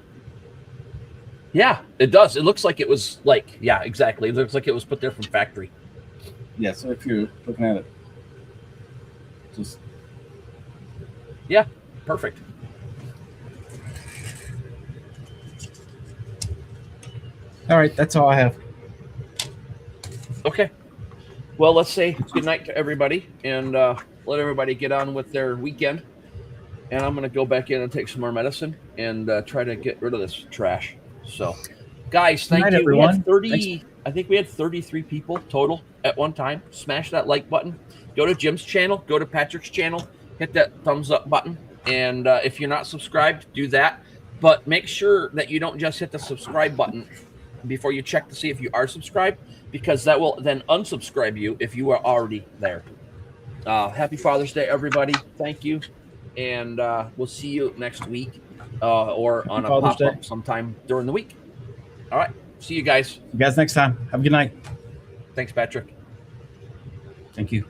Yeah, it does. It looks like it was yeah, exactly. It looks like it was put there from factory. Yeah, so if you're looking at it, just Yeah, perfect. all right. That's all I have. Okay. Well, let's say good night to everybody and let everybody get on with their weekend. And I'm going to go back in and take some more medicine and try to get rid of this trash. So, guys, thank Good night, you. everyone. We had 30. I think we had 33 people total at one time. Smash that like button. Go to Jim's channel. Go to Patrick's channel. Hit that thumbs up button. And if you're not subscribed, do that. But make sure that you don't just hit the subscribe button before you check to see if you are subscribed, because that will then unsubscribe you if you are already there. Happy Father's Day, everybody. Thank you. And we'll see you next week or on a pop-up sometime during the week. All right. See you guys. See you guys next time. Have a good night. Thanks, Patrick. Thank you.